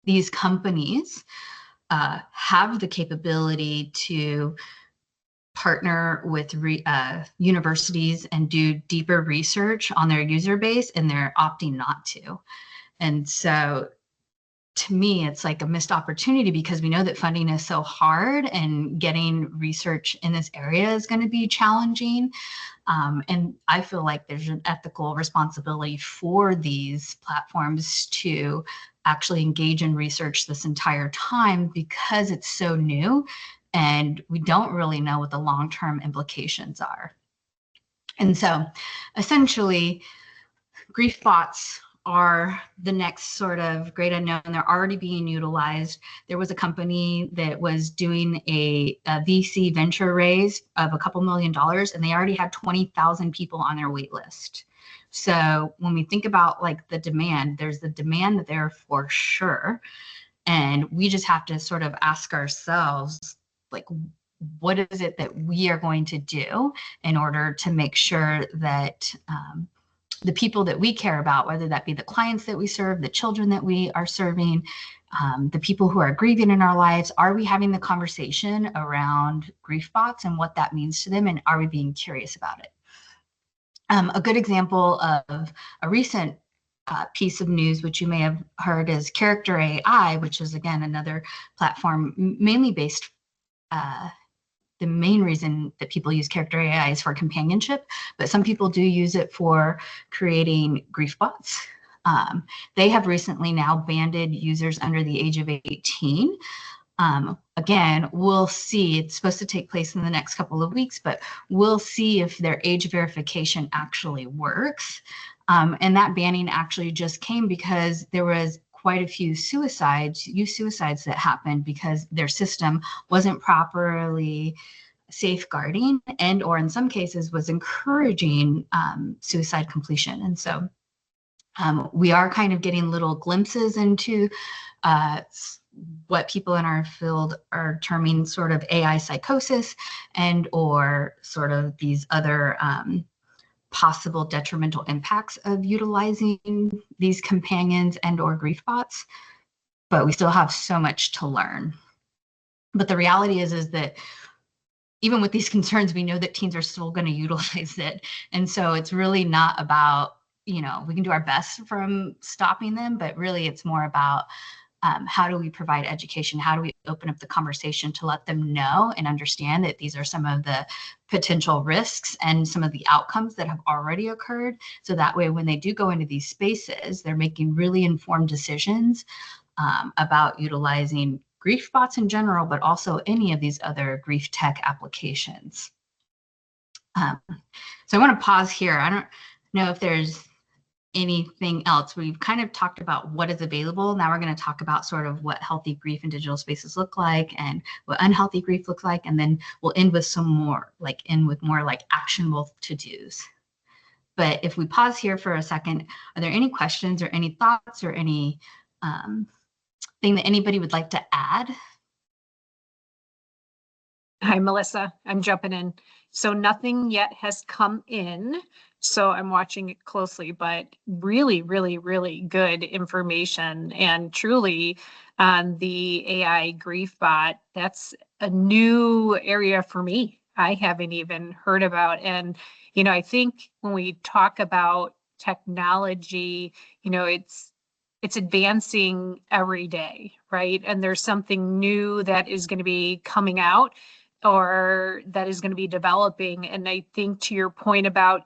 these companies have the capability to partner with universities and do deeper research on their user base, and they're opting not to. And so to me, it's like a missed opportunity, because we know that funding is so hard and getting research in this area is going to be challenging. And I feel like there's an ethical responsibility for these platforms to actually engage in research this entire time, because it's so new and we don't really know what the long-term implications are. And so essentially, grief bots are the next sort of great unknown. They're already being utilized. There was a company that was doing a VC venture raise of a couple $1 million, and they already had 20,000 people on their wait list. So when we think about like the demand, there's the demand there for sure. And we just have to sort of ask ourselves, like, what is it that we are going to do in order to make sure that the people that we care about, whether that be the clients that we serve, the children that we are serving, the people who are grieving in our lives, are we having the conversation around grief bots and what that means to them? And are we being curious about it? A good example of a recent piece of news, which you may have heard, is Character AI, which is, again, another platform mainly based. The main reason that people use Character AI is for companionship, but some people do use it for creating grief bots. They have recently now banned users under the age of 18. Again, we'll see. It's supposed to take place in the next couple of weeks, but we'll see if their age verification actually works. And that banning actually just came because there was quite a few youth suicides that happened because their system wasn't properly safeguarding and or in some cases was encouraging suicide completion. And so we are kind of getting little glimpses into what people in our field are terming sort of AI psychosis and or sort of these other possible detrimental impacts of utilizing these companions and or grief bots, but we still have so much to learn. But the reality is that even with these concerns, we know that teens are still going to utilize it. And so it's really not about, you know, we can do our best from stopping them, but really it's more about how do we provide education? How do we open up the conversation to let them know and understand that these are some of the potential risks and some of the outcomes that have already occurred? So that way, when they do go into these spaces, they're making really informed decisions about utilizing grief bots in general, but also any of these other grief tech applications. So I want to pause here. I don't know if there's anything else. We've kind of talked about what is available. Now we're going to talk about sort of what healthy grief in digital spaces look like and what unhealthy grief looks like. And then we'll end with some more like actionable to-dos. But if we pause here for a second, are there any questions or any thoughts or any thing that anybody would like to add? Hi, Melissa. I'm jumping in. So nothing yet has come in, so I'm watching it closely, but really, really, really good information. And truly on the AI grief bot, that's a new area for me. I haven't even heard about. And, I think when we talk about technology, it's advancing every day, right? And there's something new that is going to be coming out or that is going to be developing. And I think to your point about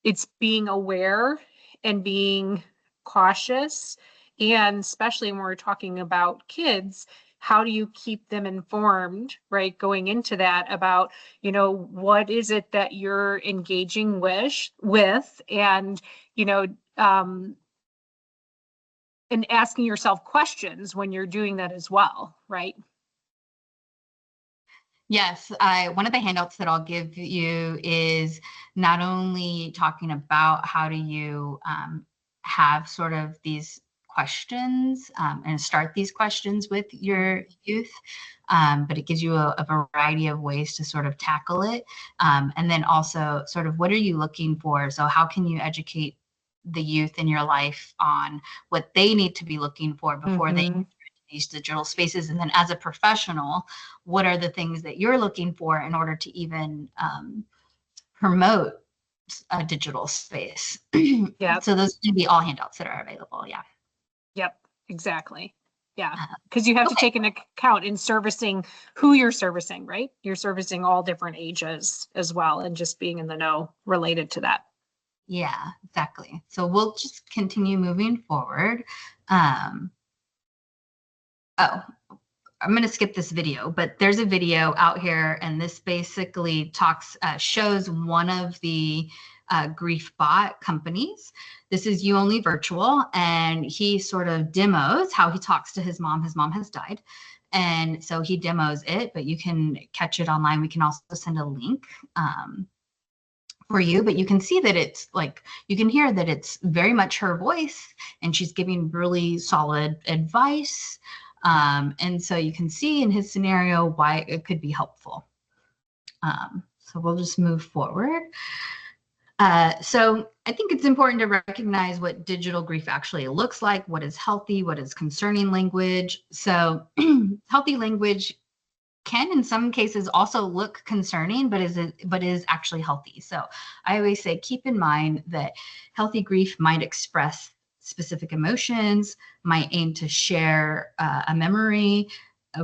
it's being aware and being cautious. And especially when we're talking about kids, how do you keep them informed, right? Going into that about, what is it that you're engaging with and, and asking yourself questions when you're doing that as well, right? Yes, one of the handouts that I'll give you is not only talking about how do you have sort of these questions and start these questions with your youth, but it gives you a variety of ways to sort of tackle it. And then also sort of what are you looking for? So how can you educate the youth in your life on what they need to be looking for before they these digital spaces? And then as a professional, what are the things that you're looking for in order to even promote a digital space? Yeah. So those can be all handouts that are available. Yeah. Yep, exactly. Yeah, because you have to Okay. take into account in servicing who you're servicing, right? You're servicing all different ages as well, and just being in the know related to that. Yeah, exactly. So we'll just continue moving forward. Oh, I'm going to skip this video, but there's a video out here, and this basically shows one of the grief bot companies. This is You Only Virtual, and he sort of demos how he talks to his mom. His mom has died, and so he demos it, but you can catch it online. We can also send a link for you, but you can see that it's like, you can hear that it's very much her voice, and she's giving really solid advice. And so you can see in his scenario why it could be helpful. So we'll just move forward. So I think it's important to recognize what digital grief actually looks like, what is healthy, what is concerning language. So healthy language can in some cases also look concerning, but is actually healthy. So I always say, keep in mind that healthy grief might express specific emotions, might aim to share a memory,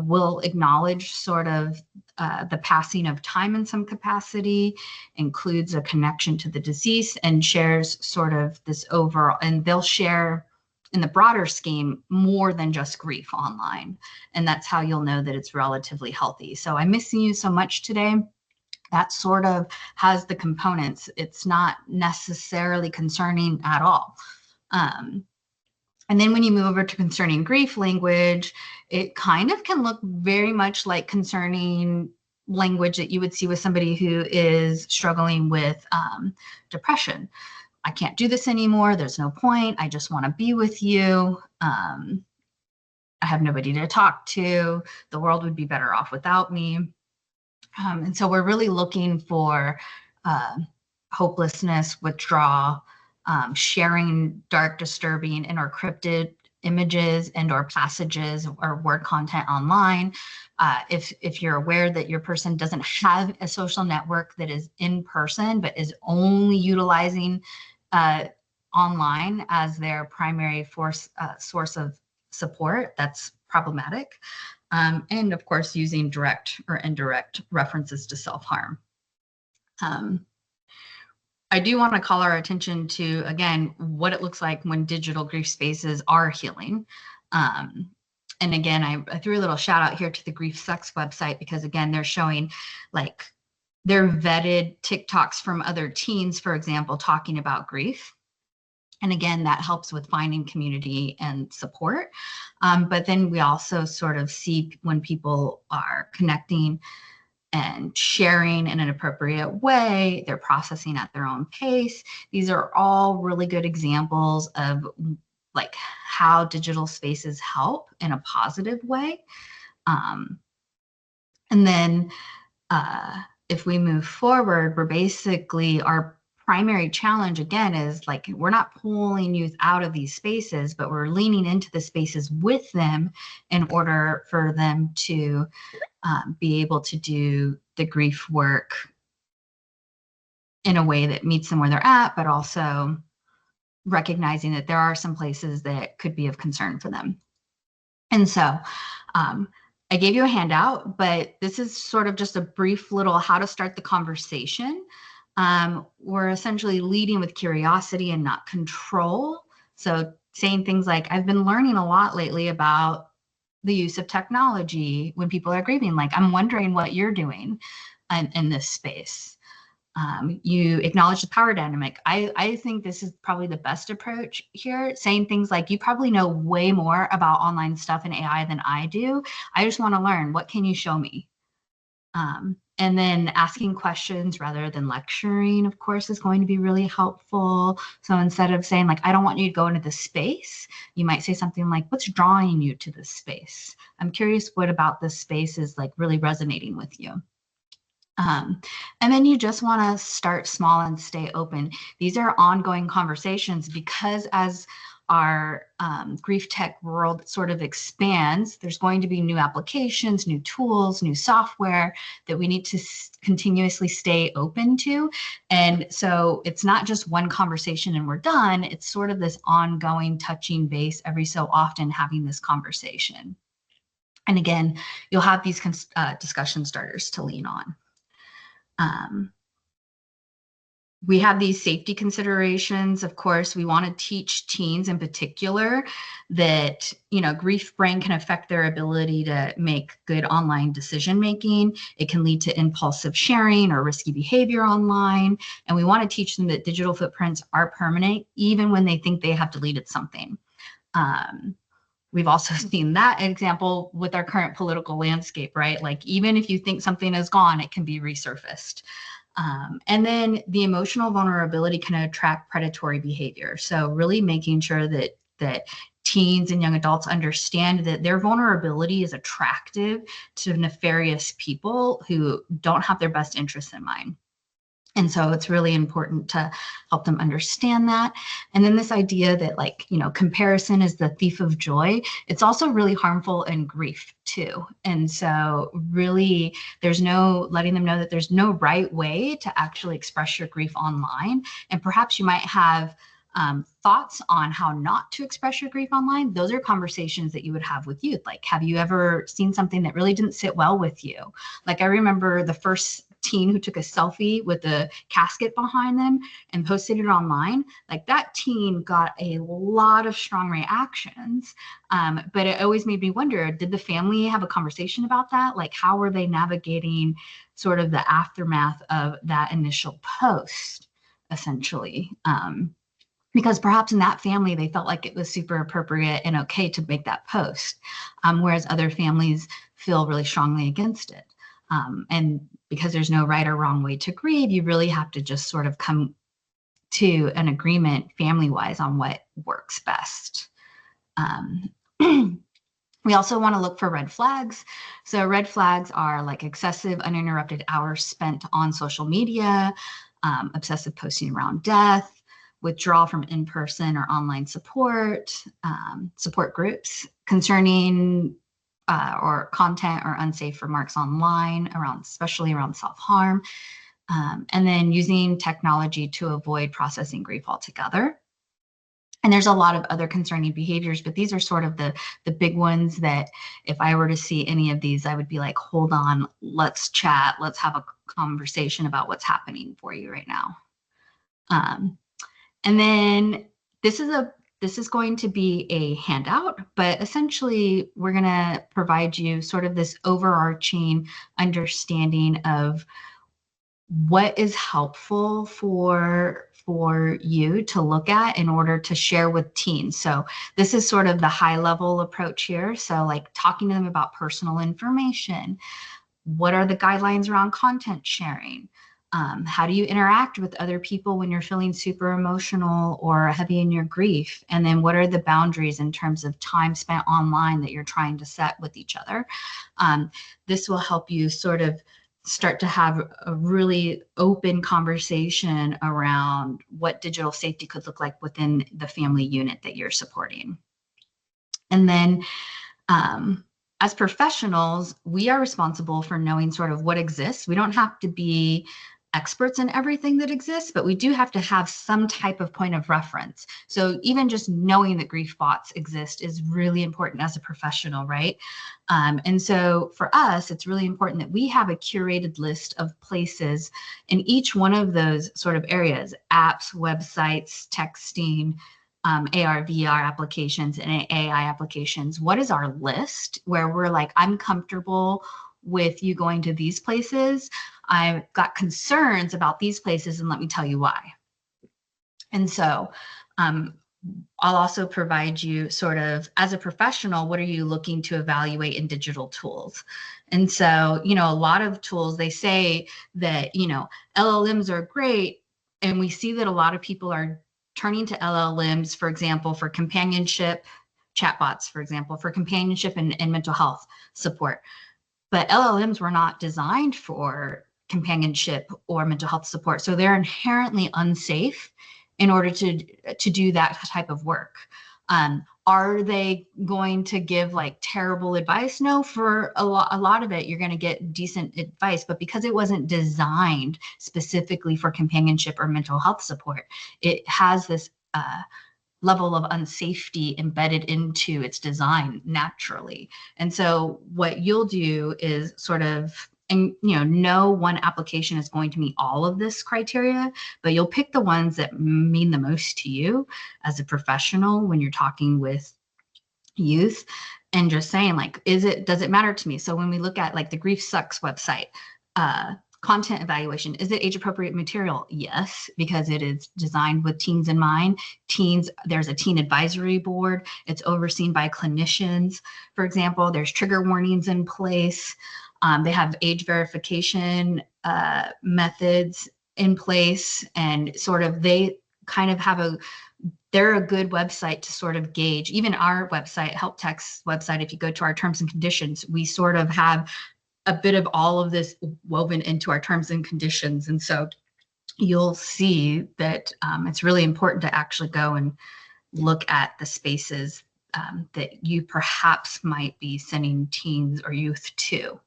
will acknowledge sort of the passing of time in some capacity, includes a connection to the deceased, and shares sort of this overall, and they'll share in the broader scheme more than just grief online. And that's how you'll know that it's relatively healthy. So I'm missing you so much today. That sort of has the components. It's not necessarily concerning at all. And then when you move over to concerning grief language, it kind of can look very much like concerning language that you would see with somebody who is struggling with depression. I can't do this anymore. There's no point. I just want to be with you. I have nobody to talk to. The world would be better off without me. And so we're really looking for hopelessness, withdrawal, sharing dark, disturbing, and or cryptid images and or passages or word content online. If you're aware that your person doesn't have a social network that is in person, but is only utilizing online as their primary source of support, that's problematic. And of course, using direct or indirect references to self-harm. I do want to call our attention to, again, what it looks like when digital grief spaces are healing. And again, I threw a little shout out here to the Grief Sucks website, because again, they're showing like their vetted TikToks from other teens, for example, talking about grief. And again, that helps with finding community and support. But then we also sort of see when people are connecting and sharing in an appropriate way, they're processing at their own pace. These are all really good examples of like how digital spaces help in a positive way. Um, and then if we move forward, we're basically, our primary challenge again is like, we're not pulling youth out of these spaces, but we're leaning into the spaces with them in order for them to be able to do the grief work in a way that meets them where they're at, but also recognizing that there are some places that could be of concern for them. And so I gave you a handout, but this is sort of just a brief little how to start the conversation. We're essentially leading with curiosity and not control. So saying things like, I've been learning a lot lately about the use of technology when people are grieving. Like, I'm wondering what you're doing in this space. You acknowledge the power dynamic. I think this is probably the best approach here, saying things like, you probably know way more about online stuff and AI than I do. I just want to learn. What can you show me? And then asking questions rather than lecturing, of course, is going to be really helpful. So instead of saying like, I don't want you to go into this space, you might say something like, what's drawing you to this space? I'm curious what about this space is like really resonating with you. And then you just want to start small and stay open. These are ongoing conversations because as our grief tech world sort of expands, there's going to be new applications, new tools, new software that we need to continuously stay open to. And so it's not just one conversation and we're done. It's sort of this ongoing touching base every so often having this conversation. And again, you'll have these discussion starters to lean on. We have these safety considerations. Of course, we want to teach teens in particular that, you know, grief brain can affect their ability to make good online decision making. It can lead to impulsive sharing or risky behavior online. And we want to teach them that digital footprints are permanent, even when they think they have deleted something. We've also seen that example with our current political landscape, right? Like, even if you think something is gone, it can be resurfaced. And then the emotional vulnerability can attract predatory behavior. So really making sure that teens and young adults understand that their vulnerability is attractive to nefarious people who don't have their best interests in mind. And so it's really important to help them understand that. And then this idea that, like, you know, comparison is the thief of joy. It's also really harmful in grief too. And so really there's no letting them know that there's no right way to actually express your grief online. And perhaps you might have thoughts on how not to express your grief online. Those are conversations that you would have with youth. Like, have you ever seen something that really didn't sit well with you? Like, I remember the first teen who took a selfie with the casket behind them and posted it online. Like, that teen got a lot of strong reactions. But it always made me wonder, did the family have a conversation about that? Like, how were they navigating sort of the aftermath of that initial post, essentially? Because perhaps in that family, they felt like it was super appropriate and okay to make that post, whereas other families feel really strongly against it. And because there's no right or wrong way to grieve, you really have to just sort of come to an agreement family-wise on what works best. We also want to look for red flags. So red flags are like excessive uninterrupted hours spent on social media, obsessive posting around death, withdrawal from in-person or online support, support groups concerning or content or unsafe remarks online, especially around self-harm, and then using technology to avoid processing grief altogether. And there's a lot of other concerning behaviors, but these are sort of the big ones that if I were to see any of these, I would be like, hold on, let's chat, let's have a conversation about what's happening for you right now. And then this is going to be a handout, but essentially we're going to provide you sort of this overarching understanding of what is helpful for for you to look at in order to share with teens. So this is sort of the high level approach here. So like talking to them about personal information. What are the guidelines around content sharing? How do you interact with other people when you're feeling super emotional or heavy in your grief? And then what are the boundaries in terms of time spent online that you're trying to set with each other? This will help you sort of start to have a really open conversation around what digital safety could look like within the family unit that you're supporting. And then as professionals, we are responsible for knowing sort of what exists. We don't have to be experts in everything that exists, but we do have to have some type of point of reference. So even just knowing that grief bots exist is really important as a professional, right? And so for us, it's really important that we have a curated list of places in each one of those sort of areas: apps, websites, texting, AR, VR applications, and AI applications. What is our list where we're like, I'm comfortable with you going to these places. I've got concerns about these places, and let me tell you why. And so I'll also provide you sort of, as a professional, what are you looking to evaluate in digital tools? And so, you know, a lot of tools, they say that, you know, LLMs are great. And we see that a lot of people are turning to LLMs, for example, for companionship, chatbots, for example, for companionship and mental health support. But LLMs were not designed for companionship or mental health support. So they're inherently unsafe in order to do that type of work. Are they going to give like terrible advice? No, for a lot of it, you're going to get decent advice, but because it wasn't designed specifically for companionship or mental health support, it has this level of unsafety embedded into its design naturally. And so what you'll do is sort of, and no one application is going to meet all of this criteria, but you'll pick the ones that mean the most to you as a professional when you're talking with youth, and just saying like, does it matter to me? So when we look at like the Grief Sucks website, content evaluation, is it age appropriate material? Yes, because it is designed with teens in mind. Teens, there's a teen advisory board. It's overseen by clinicians. For example, there's trigger warnings in place. They have age verification methods in place, and sort of they kind of have they're a good website to sort of gauge. Even our website, HelpTech's website, if you go to our terms and conditions, we sort of have a bit of all of this woven into our terms and conditions. And so you'll see that it's really important to actually go and look at the spaces that you perhaps might be sending teens or youth to.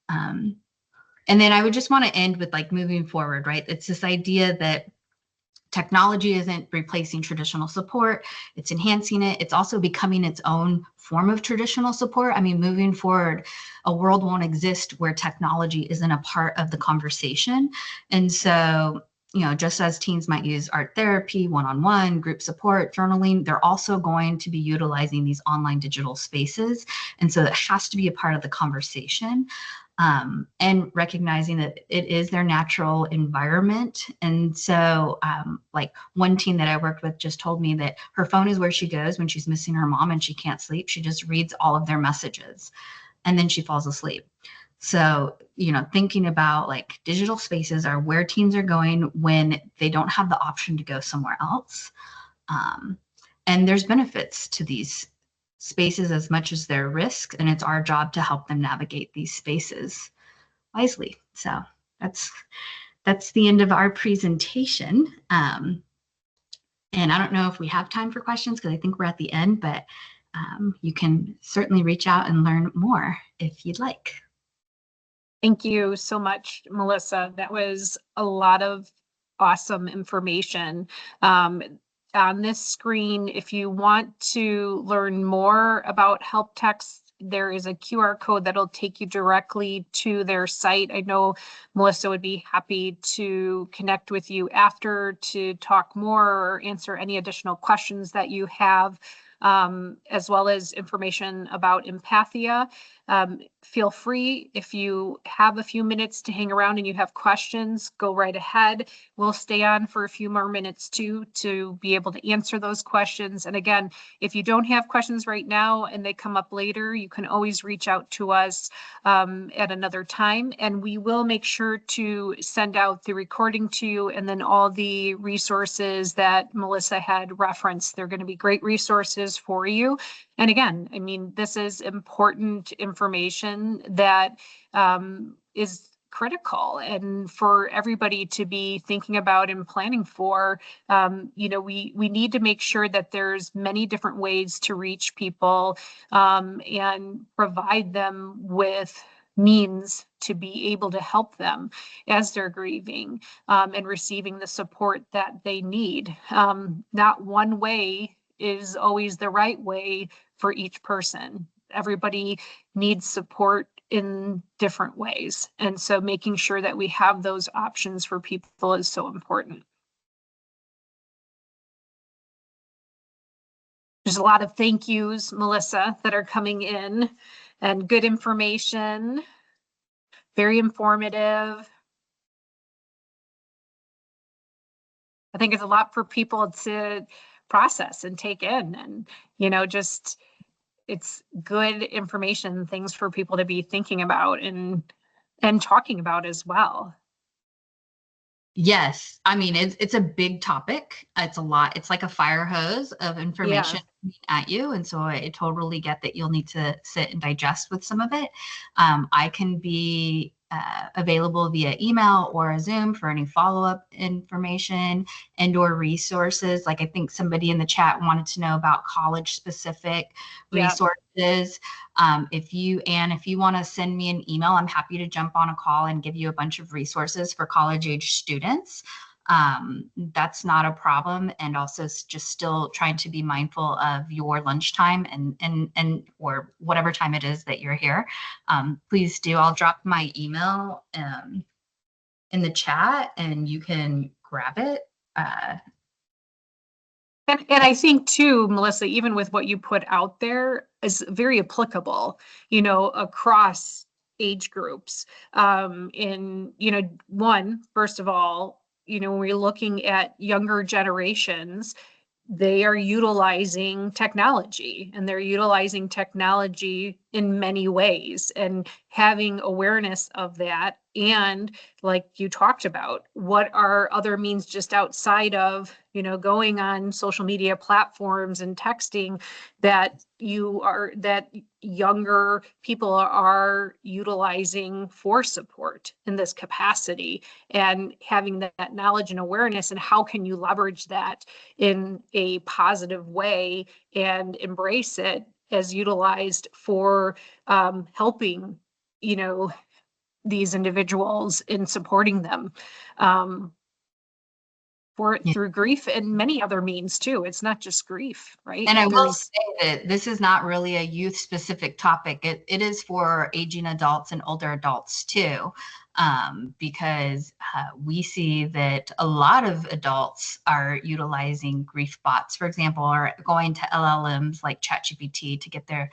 And then I would just want to end with like moving forward, right? It's this idea that technology isn't replacing traditional support, it's enhancing it. It's also becoming its own form of traditional support. I mean, moving forward, a world won't exist where technology isn't a part of the conversation. And so, just as teens might use art therapy, one-on-one, group support, journaling, they're also going to be utilizing these online digital spaces. And so it has to be a part of the conversation. And recognizing that it is their natural environment. And so like one teen that I worked with just told me that her phone is where she goes when she's missing her mom and she can't sleep. She just reads all of their messages and then she falls asleep. So, thinking about like digital spaces are where teens are going when they don't have the option to go somewhere else. And there's benefits to these spaces as much as their risk, and it's our job to help them navigate these spaces wisely. So that's the end of our presentation. And I don't know if we have time for questions because I think we're at the end, but you can certainly reach out and learn more if you'd like. Thank you so much, Melissa. That was a lot of awesome information. On this screen, if you want to learn more about HelpTech, there is a QR code that'll take you directly to their site. I know Melissa would be happy to connect with you after to talk more or answer any additional questions that you have. as well as information about empathia. Feel free, if you have a few minutes to hang around and you have questions, go right ahead. We'll stay on for a few more minutes too to be able to answer those questions. And again, if you don't have questions right now and they come up later, you can always reach out to us at another time, and we will make sure to send out the recording to you and then all the resources that Melissa had referenced. They're going to be great resources for you. And again, I mean, this is important information that is critical and for everybody to be thinking about and planning for. We need to make sure that there's many different ways to reach people and provide them with means to be able to help them as they're grieving and receiving the support that they need. Not one way is always the right way for each person. Everybody needs support in different ways. And so making sure that we have those options for people is so important. There's a lot of thank yous, Melissa, that are coming in, and good information, very informative. I think it's a lot for people to process and take in, and, just it's good information, things for people to be thinking about and talking about as well. Yes, I mean it's a big topic. It's a lot. It's like a fire hose of information at you, and so I totally get that you'll need to sit and digest with some of it. I can be available via email or a Zoom for any follow-up information and or resources. Like I think somebody in the chat wanted to know about college-specific resources. If you want to send me an email, I'm happy to jump on a call and give you a bunch of resources for college-age students. That's not a problem. And also just still trying to be mindful of your lunchtime and or whatever time it is that you're here. Please do. I'll drop my email in the chat and you can grab it. And I think too, Melissa, even with what you put out there is very applicable, across age groups. First of all, when we're looking at younger generations, they are utilizing technology, and they're utilizing technology in many ways, and having awareness of that. And like you talked about, what are other means just outside of, going on social media platforms and texting that younger people are utilizing for support in this capacity, and having that knowledge and awareness, and how can you leverage that in a positive way and embrace it as utilized for helping, these individuals in supporting them through grief and many other means too. It's not just grief, right? And I will say that this is not really a youth specific topic. It is for aging adults and older adults too, because we see that a lot of adults are utilizing grief bots, for example, or going to LLMs like ChatGPT to get their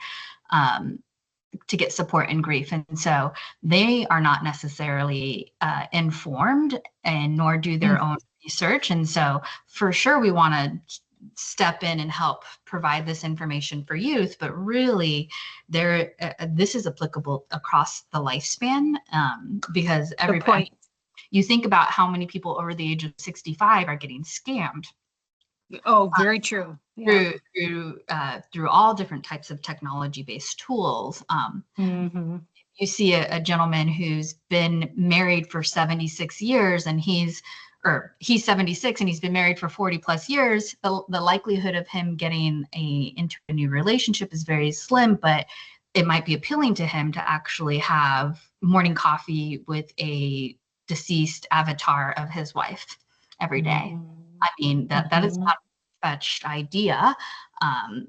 to get support in grief. And so they are not necessarily informed, and nor do their own research. And so for sure, we want to step in and help provide this information for youth, but really this is applicable across the lifespan, because everybody, you think about how many people over the age of 65 are getting scammed. Oh, very true. Through all different types of technology-based tools. You see a gentleman who's been married for 76 years, and he's 76 and he's been married for 40 plus years. The likelihood of him getting into a new relationship is very slim, but it might be appealing to him to actually have morning coffee with a deceased avatar of his wife every day. I mean, that is not a fetched idea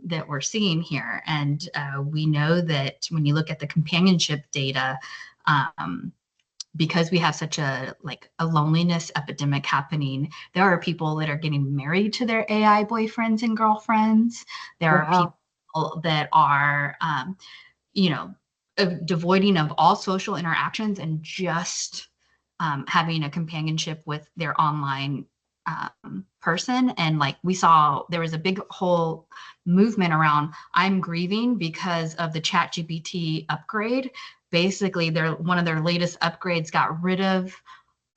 that we're seeing here. And we know that when you look at the companionship data, because we have such a loneliness epidemic happening, there are people that are getting married to their AI boyfriends and girlfriends. There are Wow. people that are, you know, devoiding of all social interactions and just having a companionship with their online person. And like we saw, there was a big whole movement around I'm grieving because of the ChatGPT upgrade. Basically, one of their latest upgrades got rid of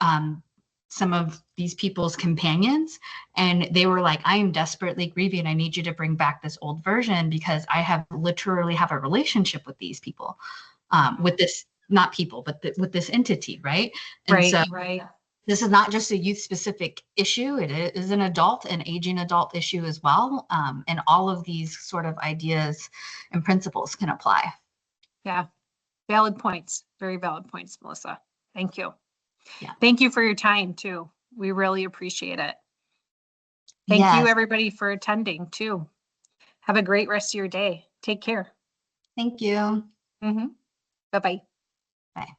um, some of these people's companions, and they were like, I am desperately grieving, I need you to bring back this old version because I have literally have a relationship with these people, with this, not people, but with this entity, right? And Right, so right. this is not just a youth specific issue, it is an adult and aging adult issue as well, and all of these sort of ideas and principles can apply. Yeah. Valid points. Very valid points, Melissa. Thank you. Yeah. Thank you for your time too. We really appreciate it. Thank you Yes, everybody for attending too. Have a great rest of your day. Take care. thank you. Bye-bye. Bye.